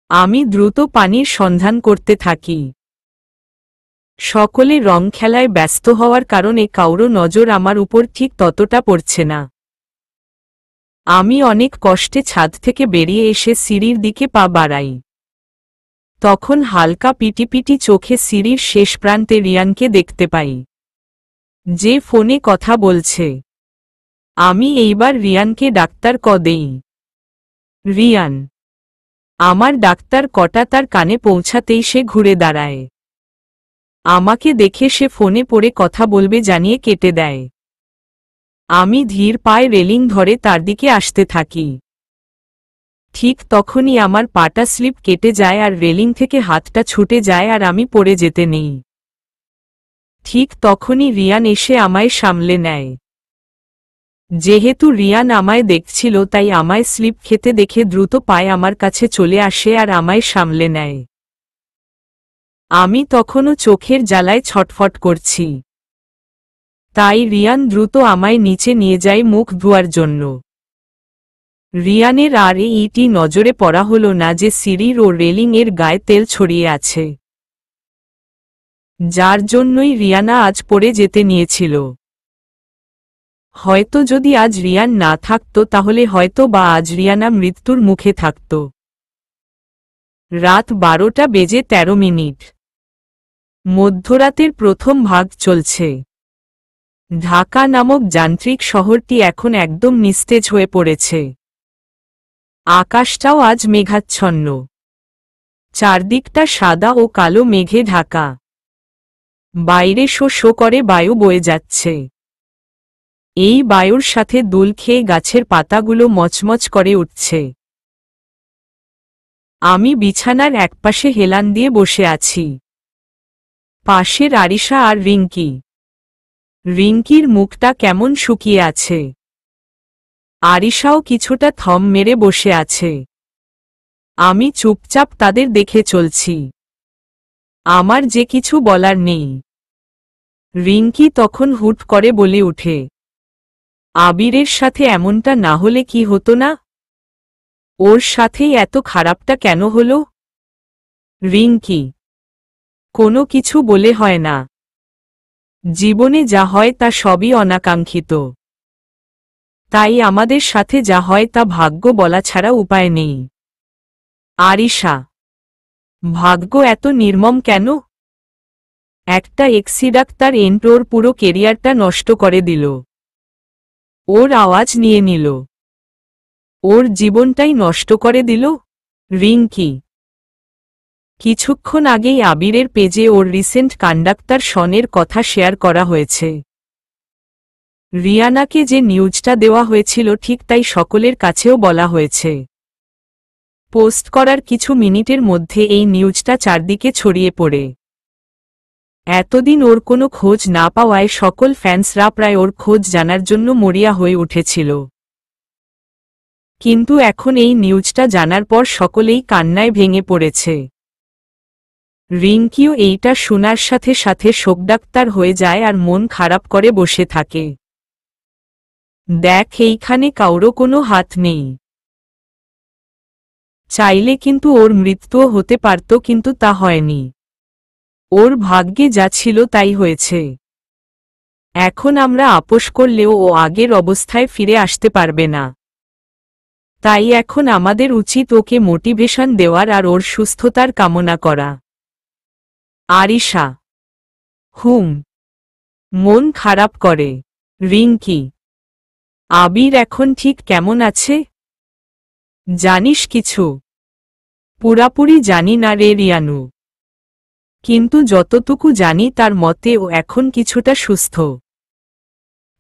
আমি দ্রুত পানির সন্ধান করতে থাকি। সকলে রং খেলায় ব্যস্ত হওয়ার কারণে কাউরো নজর আমার উপর ঠিক ততটা পড়ছে না। আমি অনেক কষ্টে ছাদ থেকে বেরিয়ে এসে সিঁড়ির দিকে পা বাড়াই। তখন হালকা পিটিপিটি চোখে সিঁড়ির শেষ প্রান্তে রিয়ানকে দেখতে পাই, যে ফোনে কথা বলছে। আমি এইবার রিয়ানকে ডাক্তার ক দেই। রিয়ান। আমার ডাক্তার কটা তার কানে পৌঁছাতেই সে ঘুরে দাঁড়ায়। আমাকে দেখে সে ফোনে পড়ে কথা বলবে জানিয়ে কেটে দেয়। আমি ধীর পায়ে রেলিং ধরে তার দিকে আসতে থাকি। ঠিক তখনই আমার পাটা স্লিপ কেটে যায় আর রেলিং থেকে হাতটা ছুটে যায় আর আমি পড়ে যেতে নেই। ঠিক তখনই রিয়ান এসে আমায় সামলে নেয়। যেহেতু রিয়ান আমায় দেখছিল, তাই আমায় স্লিপ খেতে দেখে দ্রুত পায়ে আমার কাছে চলে আসে আর আমায় সামলে নেয়। আমি তখনও চোখের জ্বালায় ছটফট করছি। তাই রিয়ান দ্রুত আমায় নিচে নিয়ে যায় মুখ ধোয়ার জন্য। রিয়ানের আর এইটি নজরে পড়া হলো না যে সিঁড়ির ও রেলিং এর গায়ে তেল ছড়িয়ে আছে, যার জন্যই রিয়ানা আজ পড়ে যেতে নিয়েছিল। হয়তো যদি আজ রিয়ান না থাকত, তাহলে হয়তো বা আজ রিয়ানা মৃত্যুর মুখে থাকত। রাত 12:13। মধ্যরাতের প্রথম ভাগ চলছে। ঢাকা নামক যান্ত্রিক শহরটি এখন একদম নিস্তেজ হয়ে পড়েছে। আকাশটাও আজ মেঘাচ্ছন্ন। চারদিকটা সাদা ও কালো মেঘে ঢাকা। বাইরে শো শো করে বায়ু বয়ে যাচ্ছে। এই বায়ুর সাথে দোল খেয়ে গাছের পাতাগুলো মচমচ করে উঠছে। আমি বিছানার একপাশে হেলান দিয়ে বসে আছি। পাশের আরিশা আর রিঙ্কি। রিঙ্কির মুখটা কেমন শুকিয়ে আছে। আরিশাও কিছুটা থম মেরে বসে আছে। আমি চুপচাপ তাদের দেখে চলছি। আমার যে কিছু বলার নেই। রিঙ্কি তখন হুট করে বলে উঠে, আবিরের সাথে এমনটা না হলে কি হতো না? ওর সাথেই এত খারাপটা কেন হলো? রিঙ্কি, কোনো কিছু বলে হয় না। জীবনে যা হয় তা সবই অনাকাঙ্ক্ষিত। তাই আমাদের সাথে যা হয় তা ভাগ্য বলা ছাড়া উপায় নেই। আরিশা, ভাগ্য এত নির্মম কেন? একটা ডাক্তার ওর পুরো কেরিয়ারটা নষ্ট করে দিল। ওর আওয়াজ নিয়ে নিল। ওর জীবনটাই নষ্ট করে দিল। রিঙ্কি, কিছুক্ষণ আগেই আবিরের পেজে ওর রিসেন্ট কন্ডাক্টর শনের কথা শেয়ার করা হয়েছে। রিয়ানাকে যে নিউজটা দেওয়া হয়েছিল ঠিক তাই সকলের কাছেও বলা হয়েছে। পোস্ট করার কিছু মিনিটের মধ্যে এই নিউজটা চারদিকে ছড়িয়ে পড়ে। এতদিন ওর কোনো খোঁজ না পাওয়ায় সকল ফ্যান্সরা প্রায় ওর খোঁজ জানার জন্য মরিয়া হয়ে উঠেছিল। কিন্তু এখন এই নিউজটা জানার পর সকলেই কান্নায় ভেঙে পড়েছে। রিঙ্কিও এইটা শোনার সাথে সাথে শোকডাক্তার হয়ে যায় আর মন খারাপ করে বসে থাকে। দেখ, এইখানে কাউরো কোনো হাত নেই। চাইলে কিন্তু ওর মৃত্যুও হতে পারত, কিন্তু তা হয়নি। ওর ভাগ্যে যা ছিল তাই হয়েছে। এখন আমরা আপোস করলেও ও আগের অবস্থায় ফিরে আসতে পারবে না। তাই এখন আমাদের উচিত ওকে মোটিভেশন দেওয়ার আর ওর সুস্থতার কামনা করা। আরিশা: মন খারাপ করে। রিঙ্কি: আবির এখন ঠিক কেমন আছে? জানিস কিছু? পুরাপুরি জানি না রে রিয়ানু, কিন্তু যতটুকু জানি তার মতে ও এখন কিছুটা সুস্থ,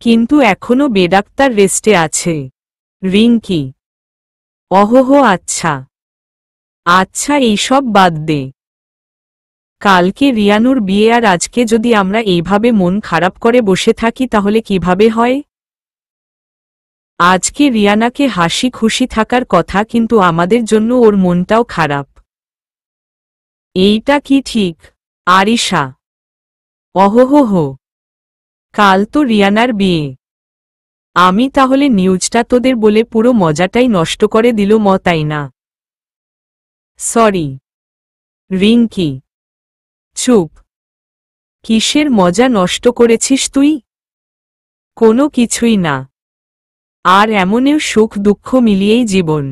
কিন্তু এখনো বেডাক্তার রেস্টে আছে। রিঙ্কি: অহোহো, আচ্ছা আচ্ছা, এইসব বাদ দে। কালকে রিয়ানুর বিয়ে, আর আজকে যদি আমরা এইভাবে মন খারাপ করে বসে থাকি তাহলে কিভাবে হয়? আজকে রিয়ানাকে হাসি খুশি থাকার কথা, কিন্তু আমাদের জন্য ওর মনটাও খারাপ। এইটা কি ঠিক? আরিশা: অহোহো, কাল তো রিয়ানার বিয়ে। আমি তাহলে নিউজটা তোদের বলে পুরো মজাটাই নষ্ট করে দিল তাই না? সরি। রিঙ্কি: চুপ। কিসের মজা নষ্ট করেছিস তুই? কোনো কিছুই না। আর এমনেও সুখ দুঃখ মিলিয়েই জীবন।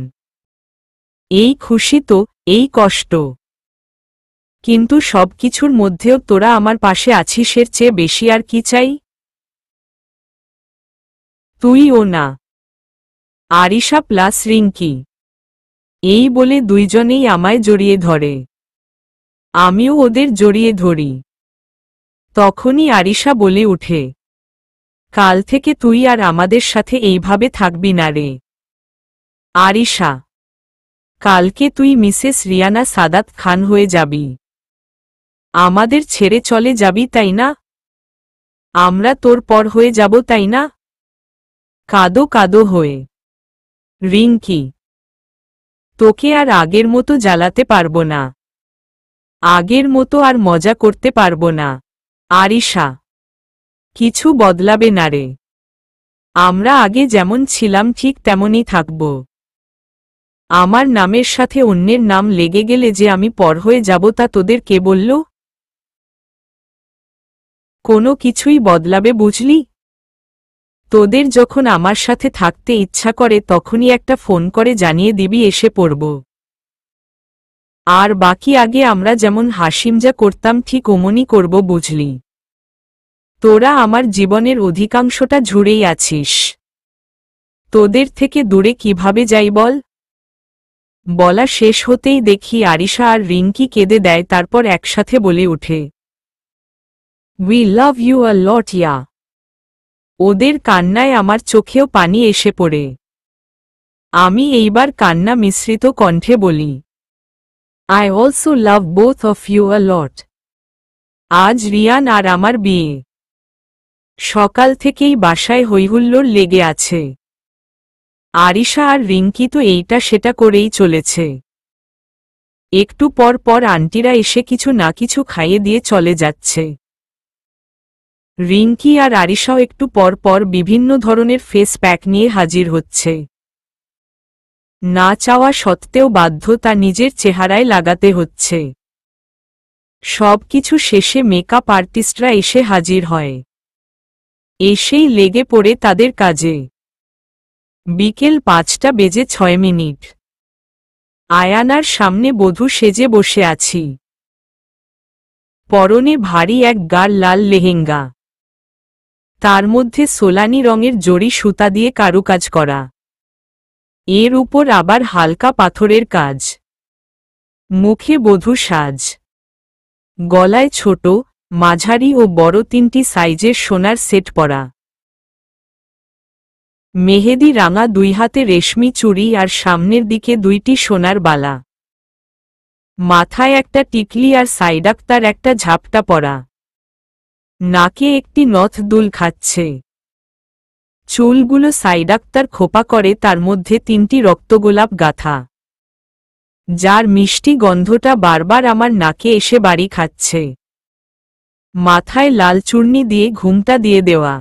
এই খুশি তো, এই কষ্ট, কিন্তু সবকিছুর মধ্যেও তোরা আমার পাশে আছিস, এর চেয়ে বেশি আর কি চাই? তুইও না। আরিশা প্লাস রিঙ্কি এই বলে দুইজনেই আমায় জড়িয়ে ধরে। আমিও ওদের জড়িয়ে ধরি। তখনই আরিশা বলে উঠে, কাল থেকে তুই আর আমাদের সাথে এইভাবে থাকবি না রে। আরিশা: কালকে তুই মিসেস রিয়ানা সাদাত খান হয়ে যাবি। আমাদের ছেড়ে চলে যাবি তাই না? আমরা তোর পর হয়ে যাব তাই না? কাদো কাদো হয়ে। রিঙ্কি: তোকে আর আগের মতো জ্বালাতে পারবো না, আগের মতো আর মজা করতে পারবো না। আরিশা: কিছু বদলাবে না রে, আমরা আগে যেমন ছিলাম ঠিক তেমনই থাকব। আমার নামের সাথে অন্যের নাম লেগে গেলে যে আমি পর হয়ে যাব তা তোদের কে বলল? কোনো কিছুই বদলাবে বুঝলি? তোদের যখন আমার সাথে থাকতে ইচ্ছা করে তখনই একটা ফোন করে জানিয়ে দিবি, এসে পড়ব। আর বাকি আগে আমরা যেমন হাসিমজা করতাম ঠিক অমনি করব, বুঝলি? তোরা আমার জীবনের অধিকাংশটা জুড়েই আছিস। তোদের থেকে দূরে কিভাবে যাই বল? বলা শেষ হতেই দেখি আরিশা আর রিঙ্কি কেঁদে দেয়, তারপর একসাথে বলে ওঠে, উই লাভ ইউ আ লট ইয়া। ওদের কান্নায় আমার চোখেও পানি এসে পড়ে। আমি এইবার কান্না মিশ্রিত কণ্ঠে বলি, I also love both of you a lot. আজ রিয়ান আর আমার বিয়ে। সকাল থেকেই বাসায় হৈহুল্লোড় লেগে আছে। আরিশা আর রিঙ্কি তো এইটা সেটা করেই চলেছে। একটু পর পর আন্টিরা এসে কিছু না কিছু খাইয়ে দিয়ে চলে যাচ্ছে। রিঙ্কি আর আরিশাও একটু পর পর বিভিন্ন ধরনের ফেস প্যাক নিয়ে হাজির হচ্ছে। না চাওয়া সত্ত্বেও বাধ্য তা নিজের চেহারায় লাগাতে হচ্ছে। সবকিছু শেষে মেকআপ আর্টিস্টরা এসে হাজির হয়। এসেই লেগে পড়ে তাদের কাজে। বিকেল 5:06। আয়ানার সামনে বধূ সেজে বসে আছি। পরনে ভারী এক গাঢ় লাল লেহেঙ্গা, তার মধ্যে সোলানি রঙের জড়ি সুতা দিয়ে কারুকাজ করা, এর উপর আবার হালকা পাথরের কাজ। মুখে বধূ সাজ, গলায় ছোট, মাঝারি ও বড় 3টি সাইজের সোনার সেট পরা, মেহেদি রাঙা 2 হাতে রেশমি চুড়ি আর সামনের দিকে 2টি সোনার বালা, মাথায় একটা টিকলি আর সাইডাক্তার একটা ঝাপটা পরা, নাকে একটি নথ দুল খাচ্ছে। চুলগুলো সাইডাক্তার খোপা করে, তার মধ্যে 3টি রক্তগোলাপ গাঁথা, যার মিষ্টি গন্ধটা বারবার আমার নাকে এসে বাড়ি খাচ্ছে। মাথায় লাল চূর্ণি দিয়ে ঘুমটা দিয়ে দেওয়া।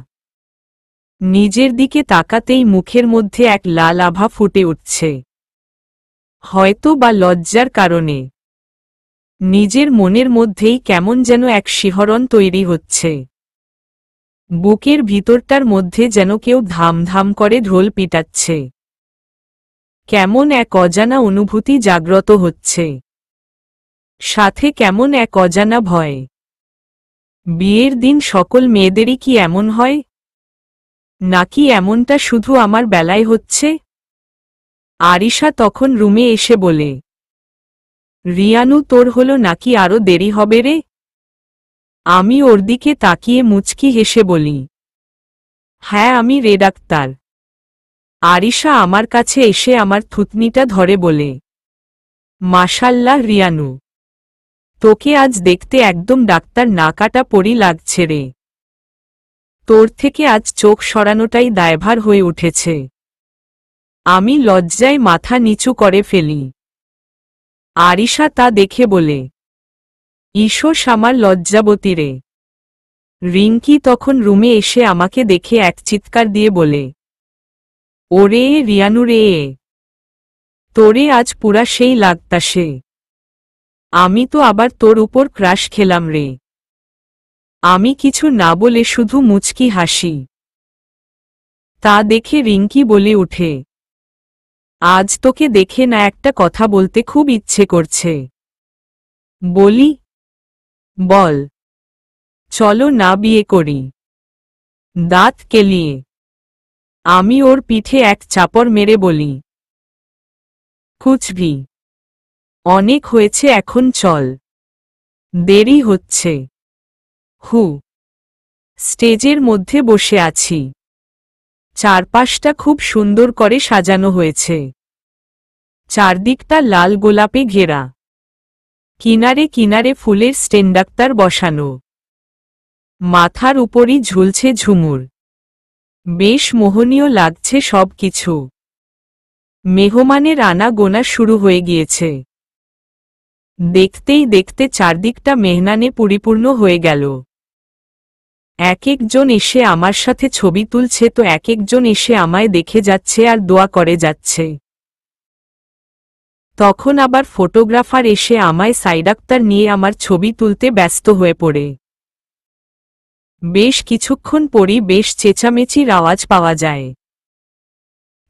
নিজের দিকে তাকাতেই মুখের মধ্যে এক লাল আভা ফুটে উঠছে, হয়তো বা লজ্জার কারণে। নিজের মনের মধ্যেই কেমন যেন এক শিহরণ তৈরি হচ্ছে। বুকের ভিতরটার মধ্যে যেন কেউ ধাম ধাম করে ঢোল পিটাচ্ছে। কেমন এক অজানা অনুভূতি জাগ্রত হচ্ছে, সাথে কেমন এক অজানা ভয়। বিয়ের দিন সকল মেয়েদেরই কি এমন হয়, নাকি এমনটা শুধু আমার বেলায় হচ্ছে? আরিশা তখন রুমে এসে বলে, রিয়ানু, তোর হলো নাকি আরো দেরি হবে রে? আমি ওর দিকে তাকিয়ে মুচকি হেসে বলি, হ্যাঁ আমি রে ডাক্তার। আরিশা আমার কাছে এসে আমার থুতনিটা ধরে বলে, মাশাল্লাহ রিয়ানু, তোকে আজ দেখতে একদম ডাক্তার না কাটা পরি লাগছে রে। তোর থেকে আজ চোখ সরানোটাই দায়ভার হয়ে উঠেছে। আমি লজ্জায় মাথা নিচু করে ফেলি। আরিশা তা দেখে বলে, ঈশোস আমার লজ্জাবতী রে। রিঙ্কি তখন রুমে এসে আমাকে দেখে এক চিৎকার দিয়ে বলে, ওরে রিয়ানু রে, তোরে আজ পুরা সেই লাগতাসে। আমি তো আবার তোর উপর ক্রাশ খেলাম রে। আমি কিছু না বলে শুধু মুচকি হাসি। তা দেখে রিঙ্কি বলে উঠে, আজ তোকে দেখে না একটা কথা বলতে খুব ইচ্ছে করছে। বলি? বল। চলো না বিয়ে করি। দাঁত কেলিয়ে আমি ওর পিঠে এক চাপড় মেরে বলি, কুছভি, অনেক হয়েছে, এখন চল, দেরি হচ্ছে। হু। স্টেজের মধ্যে বসে আছি। চারপাশটা খুব সুন্দর করে সাজানো হয়েছে। চারদিকটা লাল গোলাপে ঘেরা। কিনারে কিনারে ফুলের স্টেন্ডাক্তার বসানো। মাথার উপরই ঝুলছে ঝুমুর। বেশ মোহনীয় লাগছে সব কিছু। মেহমানের আনা গোনা শুরু হয়ে গিয়েছে। দেখতেই দেখতে চারদিকটা মেহমানে পরিপূর্ণ হয়ে গেল। এক একজন এসে আমার সাথে ছবি তুলছে, তো এক একজন এসে আমায় দেখে যাচ্ছে আর দোয়া করে যাচ্ছে। তখন আবার ফটোগ্রাফার এসে আমায় সাইডাক্তার নিয়ে আমার ছবি তুলতে ব্যস্ত হয়ে পড়ে। বেশ কিছুক্ষণ পরই বেশ চেঁচামেচির আওয়াজ পাওয়া যায়।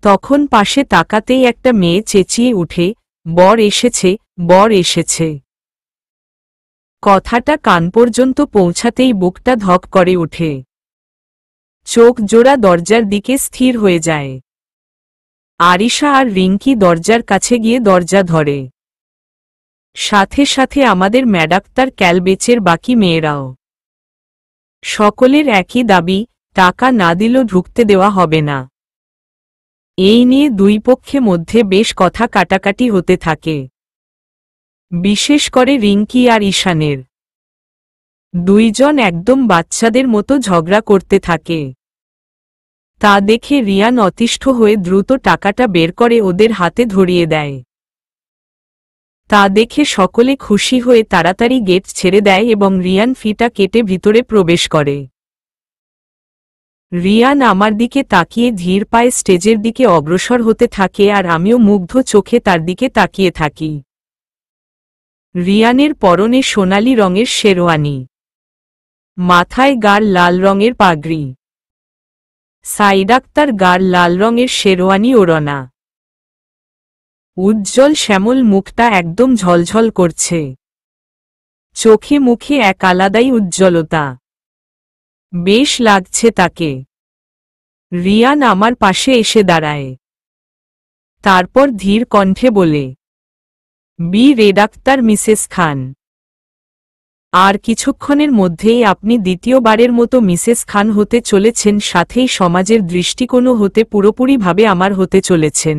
তখন পাশে তাকাতেই একটা মেয়ে চেঁচিয়ে উঠে, বর এসেছে, বর এসেছে। কথাটা কান পর্যন্ত পৌঁছাতেই বুকটা ধক করে ওঠে। চোখ জোড়া দরজার দিকে স্থির হয়ে যায়। আরিশা আর রিঙ্কি দরজার কাছে গিয়ে দরজা ধরে। সাথে সাথে আমাদের ম্যাডাক্তার ক্যালবেচের বাকি মেয়েরাও। সকলের একই দাবি, টাকা না দিলেও ঢুকতে দেওয়া হবে না। এই নিয়ে দুই পক্ষে মধ্যে বেশ কথা কাটাকাটি হতে থাকে, বিশেষ করে রিঙ্কি আর ঈশানের। দুইজন একদম বাচ্চাদের মতো ঝগড়া করতে থাকে। তা দেখে রিয়ান অতিষ্ঠ হয়ে দ্রুত টাকাটা বের করে ওদের হাতে ধরিয়ে দেয়। তা দেখে সকলে খুশি হয়ে তাড়াতাড়ি গেট ছেড়ে দেয় এবং রিয়ান ফিটা কেটে ভিতরে প্রবেশ করে। রিয়ান আমার দিকে তাকিয়ে ধীর পায়ে স্টেজের দিকে অগ্রসর হতে থাকে আর আমিও মুগ্ধ চোখে তার দিকে তাকিয়ে থাকি। রিয়ানের পরনে সোনালি রঙের শেরওয়ানি, মাথায় গাঢ় লাল রঙের পাগড়ি, সাইডাক্তার গাঢ় লাল রঙের শেরওয়ানি ওড়না। উজ্জ্বল শ্যামল মুখটা একদম ঝলঝল করছে। চোখে মুখে এক আলাদাই উজ্জ্বলতা। বেশ লাগছে তাকে। রিয়ান আমার পাশে এসে দাঁড়ায়। তারপর ধীর কণ্ঠে বলে, বি রেডাক্তার মিসেস খান। আর কিছুক্ষণের মধ্যেই আপনি দ্বিতীয়বারের মতো মিসেস খান হতে চলেছেন, সাথেই সমাজের দৃষ্টিকোণও হতে পুরোপুরিভাবে আমার হতে চলেছেন।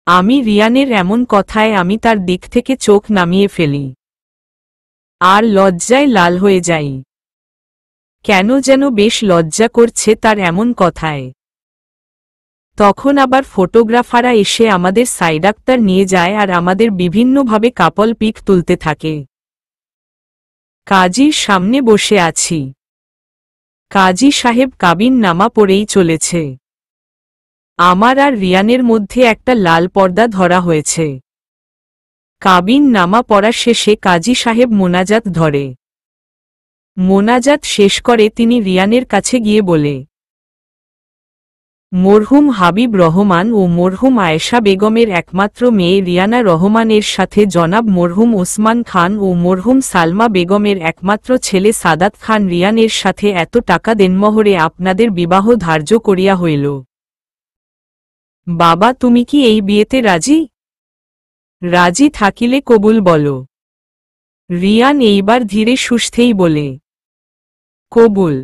আমি রিয়ানের এমন কথায় আমি তার দিক থেকে চোখ নামিয়ে ফেলি আর লজ্জায় লাল হয়ে যাই। কেন যেন বেশ লজ্জা করছে তার এমন কথায়। তখন আবার ফটোগ্রাফাররা এসে আমাদের সাইডাক্তার নিয়ে যায় আর আমাদের বিভিন্নভাবে কাপল পিক তুলতে থাকে। কাজীর সামনে বসে আছি। কাজী সাহেব কাবিন নামা পড়েই চলেছে। আমার আর রিয়ানের মধ্যে একটা লাল পর্দা ধরা হয়েছে। কাবিন নামা পড়া শেষে কাজী সাহেব মোনাজাত ধরে। মোনাজাত শেষ করে তিনি রিয়ানের কাছে গিয়ে বলে, মরহুম হাবিব রহমান ও মরহুম আয়েশা বেগমের একমাত্র মেয়ে রিয়ানা রহমানের সাথে জনাব মরহুম ওসমান খান ও মরহুম সালমা বেগমের একমাত্র ছেলে সাদাত খান রিয়ানের সাথে এত টাকা দেনমোহরে আপনাদের বিবাহ ধার্য করিয়া হইল। বাবা, তুমি কি এই বিয়েতে রাজি? রাজি থাকিলে কবুল বলো। রিয়ান এইবার ধীরে সুস্থেই বলে, কবুল।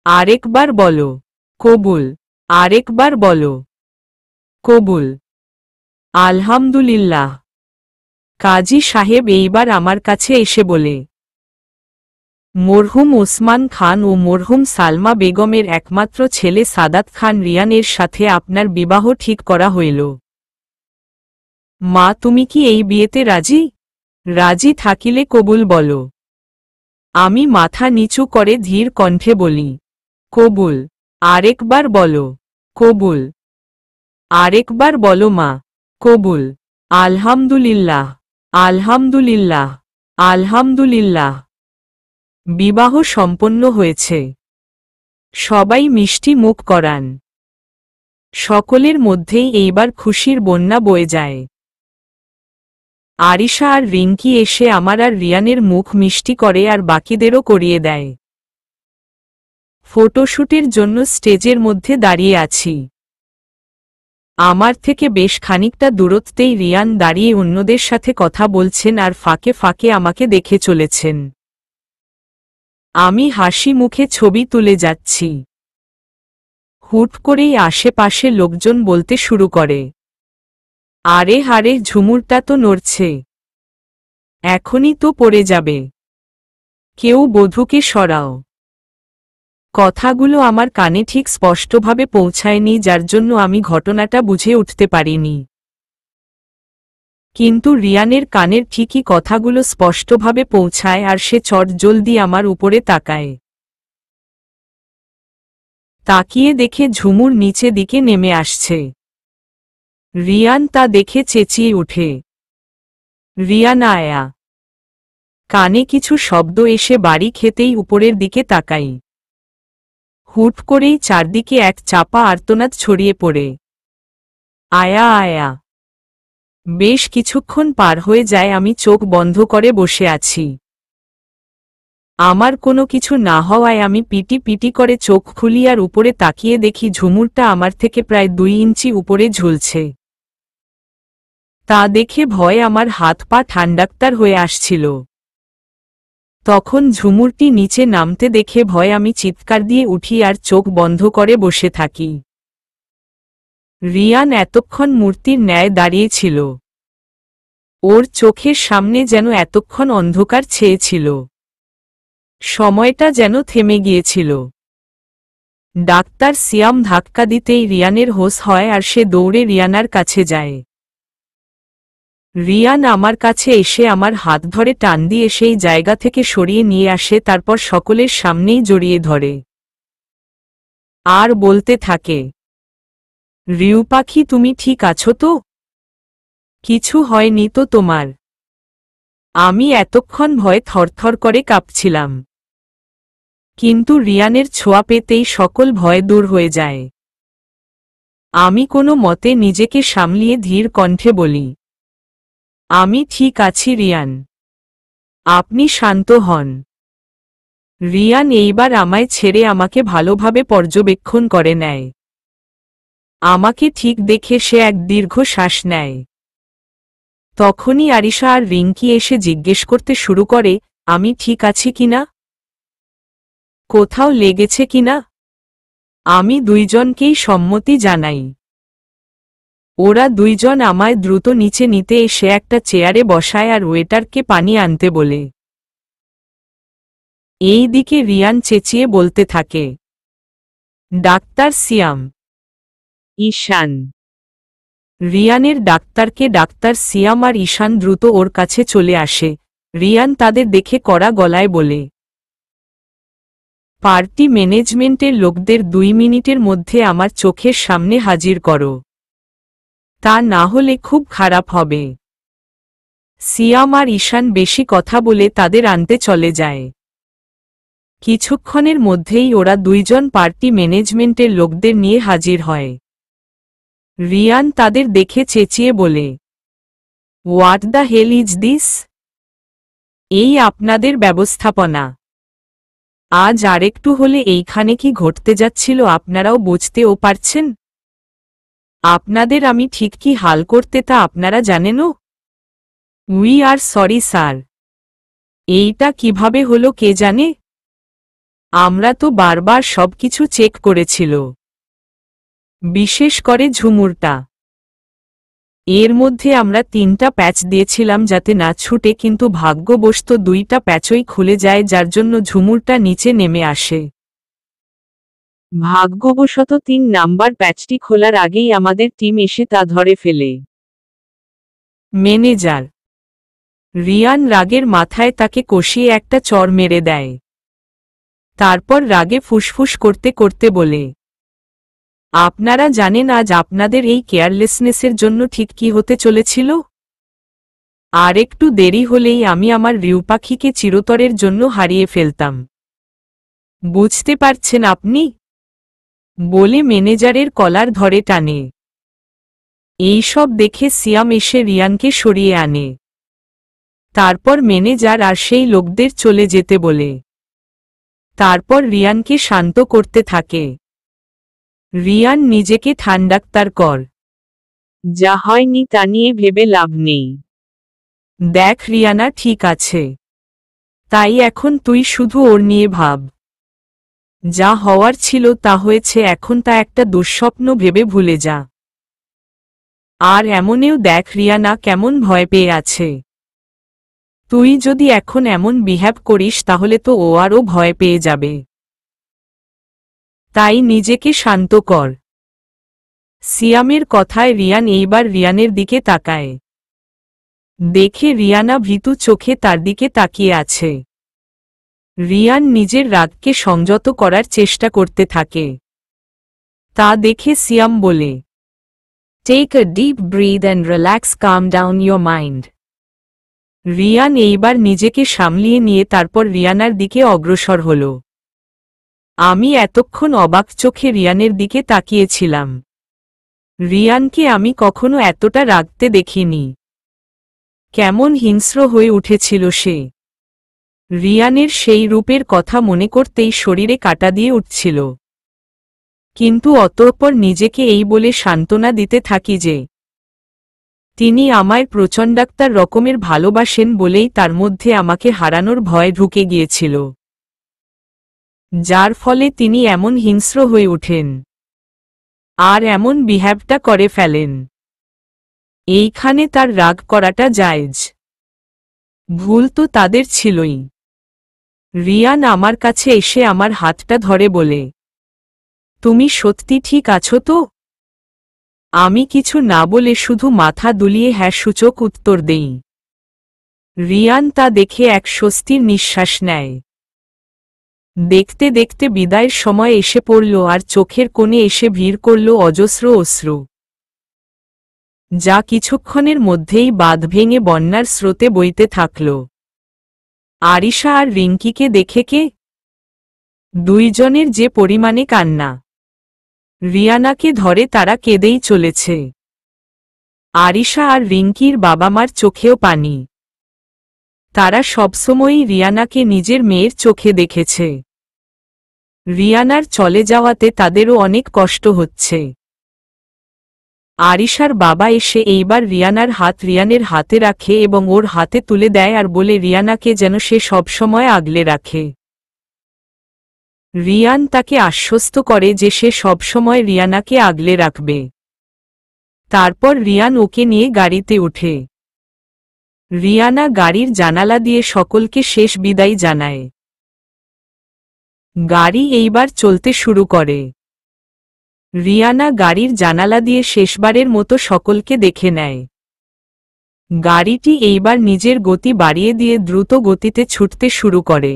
আরেকবার বলো। কবুল। আরেকবার বলো। কবুল। আলহামদুলিল্লাহ। কাজী সাহেব এইবার আমার কাছে এসে বলে, মরহুম ওসমান খান ও মরহুম সালমা বেগমের একমাত্র ছেলে সাদাত খান রিয়ানের সাথে আপনার বিবাহ ঠিক করা হইল। মা, তুমি কি এই বিয়েতে রাজি? রাজি থাকিলে কবুল বলো। আমি মাথা নিচু করে ধীর কণ্ঠে বলি, কবুল। আরেকবার বলো। কবুল। আরেকবার বলো মা। কবুল। আলহামদুলিল্লাহ। আলহামদুলিল্লাহ। আলহামদুলিল্লাহ। বিবাহ সম্পন্ন হয়েছে। সবাই মিষ্টি মুখ করান। সকলের মধ্যেই এইবার খুশির বন্যা বয়ে যায়। আরিশা আর রিঙ্কি এসে আমার আর রিয়ানের মুখ মিষ্টি করে আর বাকিদেরও করিয়ে দেয়। ফটোশুটের জন্য স্টেজের মধ্যে দাঁড়িয়ে আছি। আমার থেকে বেশ খানিকটা দূরত্বেই রিয়ান দাঁড়িয়ে অন্যদের সাথে কথা বলছেন আর ফাঁকে ফাঁকে আমাকে দেখে চলেছেন। আমি হাসি মুখে ছবি তুলে যাচ্ছি। হুট করেই আশেপাশে লোকজন বলতে শুরু করে, আরে হারে, ঝুমুরটা তো নড়ছে, এখনই তো পড়ে যাবে, কেউ বধূকে সরাও। কথাগুলো আমার কানে ঠিক স্পষ্টভাবে পৌঁছায়নি, যার জন্য আমি ঘটনাটা বুঝে উঠতে পারিনি। কিন্তু রিয়ানের কানের ঠিকই কথাগুলো স্পষ্টভাবে পৌঁছায় আর সে চটজলদি আমার উপরে তাকায়। তাকিয়ে দেখে ঝুমুর নিচে দিকে নেমে আসছে। রিয়ান তা দেখে চেঁচিয়ে ওঠে, রিয়ান আয়া। কানে কিছু শব্দ এসে বাড়ি খেতেই উপরের দিকে তাকাই। হুট করেই চারদিকে এক চাপা আর্তনাদ ছড়িয়ে পড়ে, আয়া আয়া। বেশ কিছুক্ষণ পার হয়ে যায়, আমি চোখ বন্ধ করে বসে আছি। আমার কোনো কিছু না হওয়ায় আমি পিটি পিটি করে চোখ খুলি আর উপরে তাকিয়ে দেখি ঝুমুরটা আমার থেকে প্রায় 2 ইঞ্চি উপরে ঝুলছে। তা দেখে ভয়ে আমার হাত পা ঠান্ডাক্তার হয়ে আসছিল। তখন ঝুমুরটি নিচে নামতে দেখে ভয়ে আমি চিৎকার দিয়ে উঠি আর চোখ বন্ধ করে বসে থাকি। রিয়ান এতক্ষণ মূর্তির ন্যায় দাঁড়িয়েছিল। ওর চোখের সামনে যেন এতক্ষণ অন্ধকার ছেয়েছিল। সময়টা যেন থেমে গিয়েছিল। ডাক্তার সিয়াম ধাক্কা দিতেই রিয়ানের হোশ হয় আর সে দৌড়ে রিয়ানার কাছে যায়। রিয়ান আমার কাছে এসে আমার হাত ধরে টান দিয়ে সেই জায়গা থেকে সরিয়ে নিয়ে আসে, তারপর সকলের সামনেই জড়িয়ে ধরে আর বলতে থাকে, রিউ পাখি, তুমি ঠিক আছো তো? কিছু হয়নি তো তোমার? আমি এতক্ষণ ভয়ে থরথর করে কাঁপছিলাম। কিন্তু রিয়ানের ছোঁয়া পেতেই সকল ভয় দূর হয়ে যায়। আমি কোনো মতে নিজেকে সামলিয়ে ধীর কণ্ঠে বলি, আমি ঠিক আছি রিয়ান, আপনি শান্ত হন। রিয়ান এইবার আমায় ছেড়ে আমাকে ভালোভাবে পর্যবেক্ষণ করে নেয়। আমাকে ঠিক দেখে সে এক দীর্ঘ শ্বাস নেয়। তখনই আরিশা আর রিঙ্কি এসে জিজ্ঞেস করতে শুরু করে, আমি ঠিক আছি কিনা, কোথাও লেগেছে কিনা। আমি দুইজনকেই সম্মতি জানাই। ওরা দুইজন আমায় দ্রুত নিচে নিতে এসে একটা চেয়ারে বসায় আর ওয়েটারকে পানি আনতে বলে। এই দিকে রিয়ান চেঁচিয়ে বলতে থাকে, ডাক্তার সিয়াম, ঈশান। রিয়ানের ডাক্তারকে ডাক্তার সিয়াম আর ঈশান দ্রুত ওর কাছে চলে আসে। রিয়ান তাদের দেখে কড়া গলায় বলে, পার্টি ম্যানেজমেন্টের লোকদের 2 মিনিটের মধ্যে আমার চোখের সামনে হাজির করো, তা না হলে খুব খারাপ হবে। সিয়াম আর ঈশান বেশি কথা বলে তাদের আনতে চলে যায়। কিছুক্ষণের মধ্যেই ওরা দুইজন পার্টি ম্যানেজমেন্টের লোকদের নিয়ে হাজির হয়। রিয়ান তাদের দেখে চেঁচিয়ে বলে, what the hell is this? এই আপনাদের ব্যবস্থাপনা? আজ আরেকটু হলে এইখানে কি ঘটতে যাচ্ছিল আপনারাও বুঝতেও পারছেন? আপনাদের আমি ঠিক কি হাল করতে তা আপনারা জানেনও? We are sorry sir. এইটা কিভাবে হলো কে জানে? আমরা তো বারবার সবকিছু চেক করেছিল, বিশেষ করে ঝুমুরটা। এর মধ্যে আমরা 3টা প্যাচ দিয়েছিলাম যাতে না ছুটে, কিন্তু ভাগ্যবশত 2টা প্যাচই খুলে যায়, যার জন্য ঝুমুরটা নিচে নেমে আসে। ভাগ্যবশত 3 নাম্বার প্যাচটি খোলার আগেই আমাদের টিম এসে তা ধরে ফেলে। ম্যানেজার রিয়ান রাগের মাথায় তাকে কষিয়ে একটা চড় মেরে দেয়। তারপর রাগে ফুসফুস করতে করতে বলে, আপনারা জানেন আজ আপনাদের এই কেয়ারলেসনেসের জন্য ঠিক কি হতে চলেছিল? আর একটু দেরি হলেই আমি আমার রিউ পাখিকে চিরতরের জন্য হারিয়ে ফেলতাম। বুঝতে পারছেন আপনি? বলে ম্যানেজারের কলার ধরে টানে। এই সব দেখে সিয়াম এসে রিয়ানকে সরিয়ে আনে। তারপর ম্যানেজার আর সেই লোকদের চলে যেতে বলে। তারপর রিয়ানকে শান্ত করতে থাকে। রিয়ান নিজেকে ঠান্ডাক্তার কর, যা হয়নি তা নিয়ে ভেবে লাভ নেই। দেখ রিয়ানা ঠিক আছে, তাই এখন তুই শুধু ওর নিয়ে ভাব। যা হওয়ার ছিল তা হয়েছে, এখন তা একটা দুঃস্বপ্ন ভেবে ভুলে যা। আর এমনেও দেখ রিয়ানা কেমন ভয় পেয়ে আছে। তুই যদি এখন এমন বিহেভ করিস তাহলে তো ও আরও ভয় পেয়ে যাবে। তাই নিজেকে শান্ত কর। সিয়ামের কথায় রিয়ান এইবার রিয়ানের দিকে তাকায়। দেখে রিয়ানা ভীতু চোখে তার দিকে তাকিয়ে আছে। রিয়ান নিজের রাগকে সংযত করার চেষ্টা করতে থাকে। তা দেখে সিয়াম বলে, take a deep breath and relax, calm down your mind. Riyan এইবার নিজেকে সামলিয়ে নিয়ে তারপর রিয়ানার দিকে অগ্রসর হল। আমি এতক্ষণ অবাক চোখে রিয়ানের দিকে তাকিয়েছিলাম। রিয়ানকে আমি কখনো এতটা রাগতে দেখিনি। কেমন হিংস্র হয়ে উঠেছিল সে। রিয়ানের সেই রূপের কথা মনে করতেই শরীরে কাঁটা দিয়ে উঠছিল। কিন্তু অতঃপর নিজেকে এই বলে সান্ত্বনা দিতে থাকি যে তিনি আমায় প্রচণ্ডাক্তার রকমের ভালোবাসেন বলেই তার মধ্যে আমাকে হারানোর ভয় ঢুকে গিয়েছিল, যার ফলে তিনি এমন হিংস্র হয়ে ওঠেন আর এমন বিহেভটা করে ফেলেন। এইখানে তার রাগ করাটা জায়েজ, ভুল তো তাদের ছিলই। রিয়ান আমার কাছে এসে আমার হাতটা ধরে বলে, তুমি সত্যি ঠিক আছো তো? আমি কিছু না বলে শুধু মাথা দুলিয়ে হ্যাঁ সূচক উত্তর দেই। রিয়ান তা দেখে এক স্বস্তির নিঃশ্বাস নেয়। দেখতে দেখতে বিদায়ের সময় এসে পড়ল আর চোখের কোণে এসে ভিড় করল অজস্র অশ্রু, যা কিছুক্ষণের মধ্যেই বাঁধ ভেঙে বন্যার স্রোতে বইতে থাকল। আরিশা আর রিঙ্কিকে দেখে কে দুইজনের যে পরিমাণে কান্না। রিয়ানাকে ধরে তারা কেঁদেই চলেছে। আরিশা আর রিঙ্কির বাবা মার চোখেও পানি। তারা সবসময়ই রিয়ানাকে নিজের মেয়ের চোখে দেখেছে। রিয়ানার চলে যাওয়াতে তাদেরও অনেক কষ্ট হচ্ছে। আরিশার বাবা এসে এইবার রিয়ানার হাত রিয়ানের হাতে রাখে এবং ওর হাতে তুলে দেয় আর বলে রিয়ানাকে যেন সে সবসময় আগলে রাখে। রিয়ান তাকে আশ্বস্ত করে যে সে সবসময় রিয়ানাকে আগলে রাখবে। তারপর রিয়ান ওকে নিয়ে গাড়িতে ওঠে। রিয়ানা গাড়ির জানালা দিয়ে সকলকে শেষ বিদায় জানায়। গাড়ি এইবার চলতে শুরু করে। রিয়ানা গাড়ির জানালা দিয়ে শেষবারের মতো সকলকে দেখে নেয়। গাড়িটি এইবার নিজের গতি বাড়িয়ে দিয়ে দ্রুত গতিতে ছুটতে শুরু করে।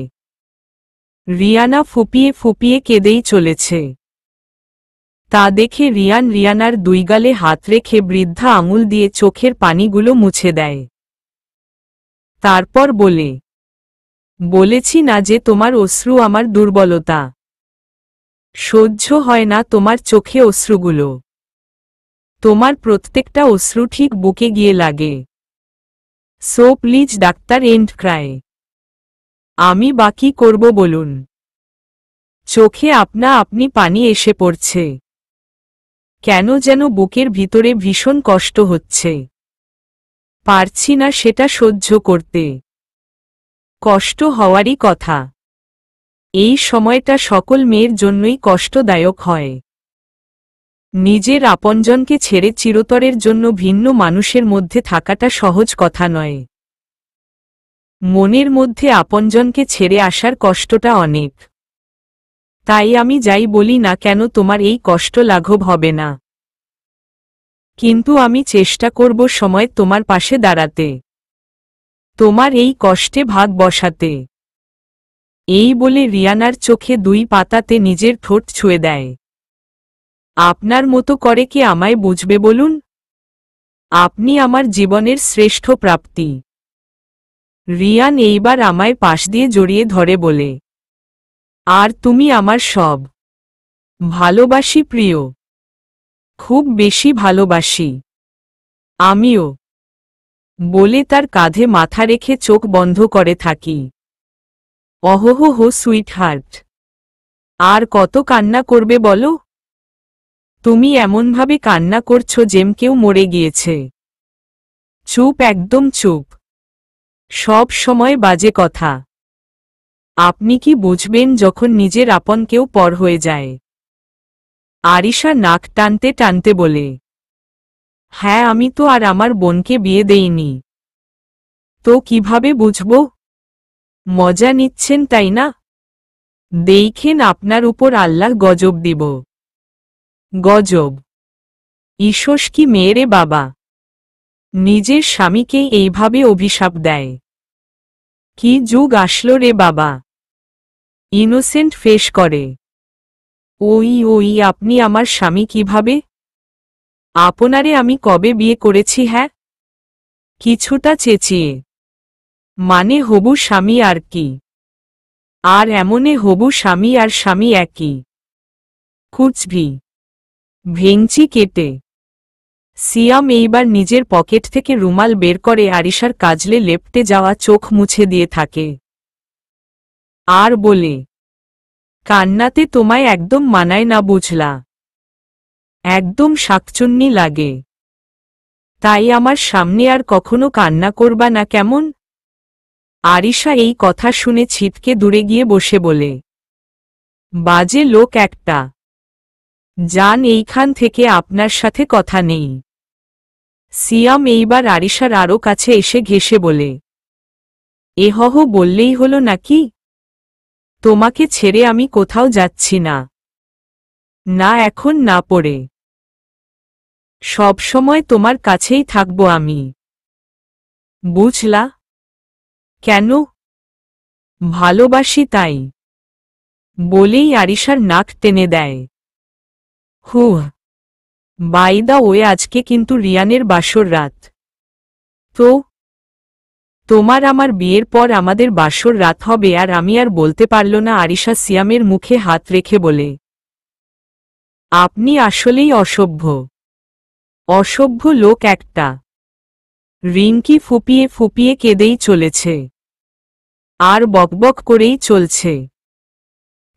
রিয়ানা ফুপিয়ে ফুপিয়ে কেঁদেই চলেছে। তা দেখে রিয়ান রিয়ানার দুই গালে হাত রেখে বৃদ্ধা আঙুল দিয়ে চোখের পানিগুলো মুছে দেয়। তারপর বলেছি না যে তোমার অশ্রু আমার দুর্বলতা। সহ্য হয় না তোমার চোখে অশ্রুগুলো। তোমার প্রত্যেকটা অশ্রু ঠিক বুকে গিয়ে লাগে। So please doctor and cry. আমি বাকি করব বলুন? চোখে আপনা আপনি পানি এসে পড়ছে। কেন যেন বুকের ভিতরে ভীষণ কষ্ট হচ্ছে। পারছি না সেটা সহ্য করতে। কষ্ট হওয়ারই কথা। এই সময়টা সকল মেয়ের জন্যই কষ্টদায়ক হয়। নিজের আপনজনকে ছেড়ে চিরতরের জন্য ভিন্ন মানুষের মধ্যে থাকাটা সহজ কথা নয়। মনের মধ্যে আপনজনকে ছেড়ে আসার কষ্টটা অনেক। তাই আমি যাই বলি না কেন তোমার এই কষ্ট লাঘব হবে না। কিন্তু আমি চেষ্টা করব সময় তোমার পাশে দাঁড়াতে, তোমার এই কষ্টে ভাগ বসাতে। এই বলে রিয়ানার চোখে 2 পাতাতে নিজের ঠোঁট ছুঁয়ে দেয়। আপনার মতো করে কি আমায় বুঝবে বলুন? আপনি আমার জীবনের শ্রেষ্ঠ প্রাপ্তি। রিয়ান এইবার আমায় পাশ দিয়ে জড়িয়ে ধরে বলে, আর তুমি আমার সব। ভালোবাসি প্রিয়, খুব বেশি ভালোবাসি। আমিও, বলে তার কাঁধে মাথা রেখে চোখ বন্ধ করে থাকি। অহোহো হো সুইট হার্ট, আর কত কান্না করবে বলো? তুমি এমনভাবে কান্না করছো যেম কেউ মরে গিয়েছে। চুপ, একদম চুপ। সব সময় বাজে কথা। আপনি কি বুঝবেন যখন নিজের আপন কেউ পর হয়ে যায়? আরিশা নাক টানতে টানতে বলে, হ্যাঁ আমি তো আর আমার বোনকে বিয়ে দেইনি। তো কিভাবে বুঝব? মজা নিচ্ছেন তাই না? দেখেন আপনার উপর আল্লাহ গজব দিব। গজব? ঈশ্বর কি মেয়েরে বাবা, নিজের স্বামীকেই এইভাবে অভিশাপ দেয়? কি যুগ আসলো রে বাবা। ইনোসেন্ট ফেস করে। ওই আপনি আমার স্বামী কিভাবে? আপনারে আমি কবে বিয়ে করেছি? হ্যাঁ, কিছুটা চেঁচিয়ে। মানে হবু স্বামী আর কি? আর এমনে হবু স্বামী আর স্বামী একই। কুচভি ভেঙচি কেটে। সিয়াম এইবার নিজের পকেট থেকে রুমাল বের করে আরিশার কাজলে লেপটে যাওয়া চোখ মুছে দিয়ে থাকে। আর বলে, কান্নাতে তোমায় একদম মানায় না বুঝলা। একদম শাকচুন্নি লাগে। তাই আমার সামনে আর কখনো কান্না করবা না কেমন? আরিশা এই কথা শুনে ছিটকে দূরে গিয়ে বসে বলে, বাজে লোক একটা। যান এইখান থেকে, আপনার সাথে কথা নেই। সিয়াম এইবার আরিশার আরও কাছে এসে ঘেঁষে বলে, এহহ বললেই হলো নাকি? তোমাকে ছেড়ে আমি কোথাও যাচ্ছি না। না এখন, না পড়ে। সব সময় তোমার কাছেই থাকবো আমি। বুঝলা? কেন? ভালোবাসি তাই। বলেই আরিশার নাক টেনে দেয়। হুহ, বাই দা ওয়ে আজকে কিন্তু রিয়ানের বাসর রাত। তো তোমার আমার বিয়ের পর আমাদের বাসর রাত হবে? আর আমি আর বলতে পারল না আরিশা সিয়ামের মুখে হাত রেখে বলে, আপনি আসলেই অসভ্য। অসভ্য লোক একটা। রিঙ্কি ফুপিয়ে ফুপিয়ে কেঁদেই চলেছে, আর বকবক করেই চলছে।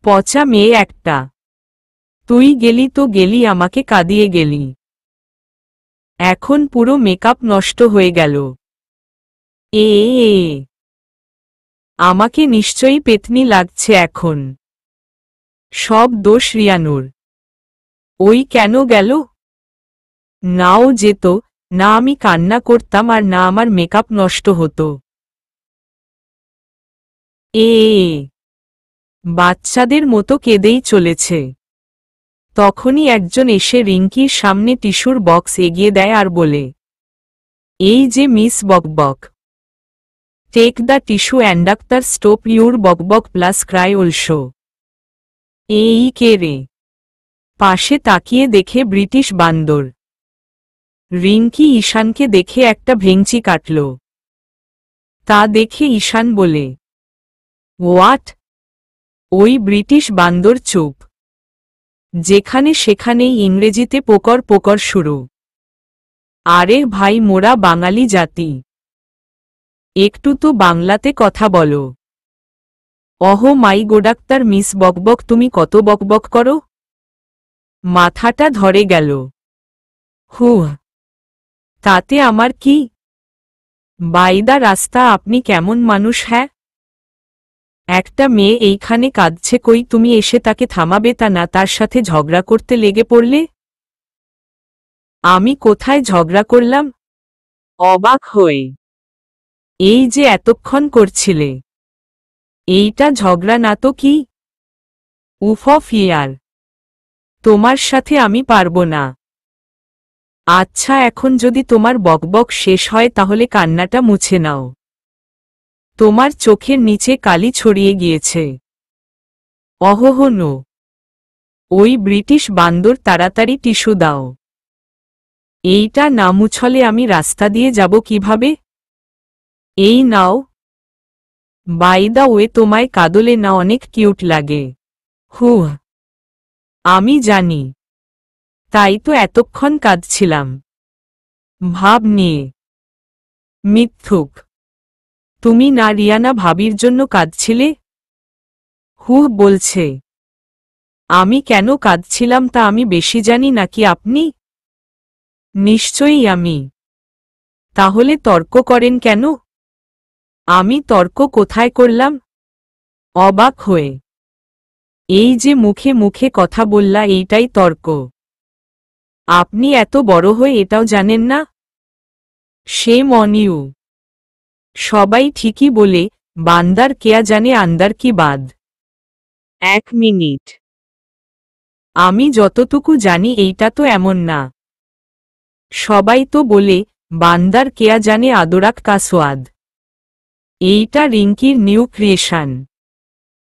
পচা মেয়ে একটা। তুই গেলি তো গেলি, আমাকে কাঁদিয়ে গেলি। এখন পুরো মেকআপ নষ্ট হয়ে গেল। এ আমাকে নিশ্চয়ই পেতনি লাগছে এখন। সব দোষ রিয়ানুর। ওই কেন গেল? নাও যেত, না আমি কান্না করতাম আর না আমার মেকআপ নষ্ট হতো। এ বাচ্চাদের মতো কেঁদেই চলেছে। তখনই একজন এসে রিঙ্কির সামনে টিস্যুর বক্স এগিয়ে দেয় আর বলে, এই যে মিস বকবক, take the tissue and doctor stop your বকবক প্লাস ক্রাই অলসো। এই কে রে? পাশে তাকিয়ে দেখে ব্রিটিশ বান্দর। রিঙ্কি ঈশানকে দেখে একটা ভেঙচি কাটল। তা দেখে ঈশান বলে, হোয়াট? ওই ব্রিটিশ বান্দর চুপ। যেখানে সেখানেই ইংরেজিতে পোকর পোকর শুরু। আরে ভাই, মোরা বাঙালি জাতি, একটু তো বাংলাতে কথা বলো। অহো মাই গোডাক্তার মিস বকবক, তুমি কত বকবক করো, মাথাটা ধরে গেল। হুহ, তাতে আমার কি? বাইদা রাস্তা, আপনি কেমন মানুষ? হ্যাঁ, একটা মেয়ে এইখানে কাঁদছে, কই তুমি এসে তাকে থামাবে? তা না, তার সাথে ঝগড়া করতে লেগে পড়লে। আমি কোথায় ঝগড়া করলাম? অবাক হয়ে, এই যে এতক্ষণ করছিলে, এইটা ঝগড়া না তো কি? উফ ইয়ার, তোমার সাথে আমি পারবো না। আচ্ছা, এখন যদি তোমার বকবক শেষ হয় তাহলে কান্নাটা মুছে নাও, তোমার চোখের নিচে কালি ছড়িয়ে গিয়েছে। অহহ নো, ওই ব্রিটিশ বান্দর, তাড়াতাড়ি টিস্যু দাও। এইটা না মুছলে আমি রাস্তা দিয়ে যাব কিভাবে? এই নাও। বাই দা ওয়ে, তোমায় কাদলে না অনেক কিউট লাগে। হুহ, আমি জানি, তাই তো এতক্ষণ কাঁদছিলাম ভাব নিয়ে। মিথ্যুক, তুমি না রিয়ানা ভাবির জন্য কাঁদছিলে? হুহ বলছে, আমি কেন কাঁদছিলাম তা আমি বেশি জানি নাকি আপনি? নিশ্চয়ই আমি। তাহলে তর্ক করেন কেন? আমি তর্ক কোথায় করলাম? অবাক হয়ে, এই যে মুখে মুখে কথা বললা, এইটাই তর্ক? আপনি এত বড় হয়ে এটাও জানেন না? Shame on you. সবাই ঠিকই বলে, বান্দার কেয়া জানে আন্দার কি বাদ। 1 মিনিট, আমি যতটুকু জানি এইটা তো এমন না। সবাই তো বলে, বান্দার কেয়া জানে আদরাক কা সোয়াদ। এইটা রিঙ্কির new creation,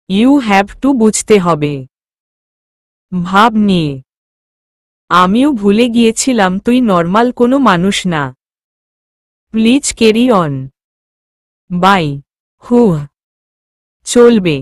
you have to বুঝতে হবে। ভাব নিয়ে, আমিও ভুলে গিয়েছিলাম তুই নর্মাল কোনো মানুষ না। Please carry on. বাই। হুহ, চলবে।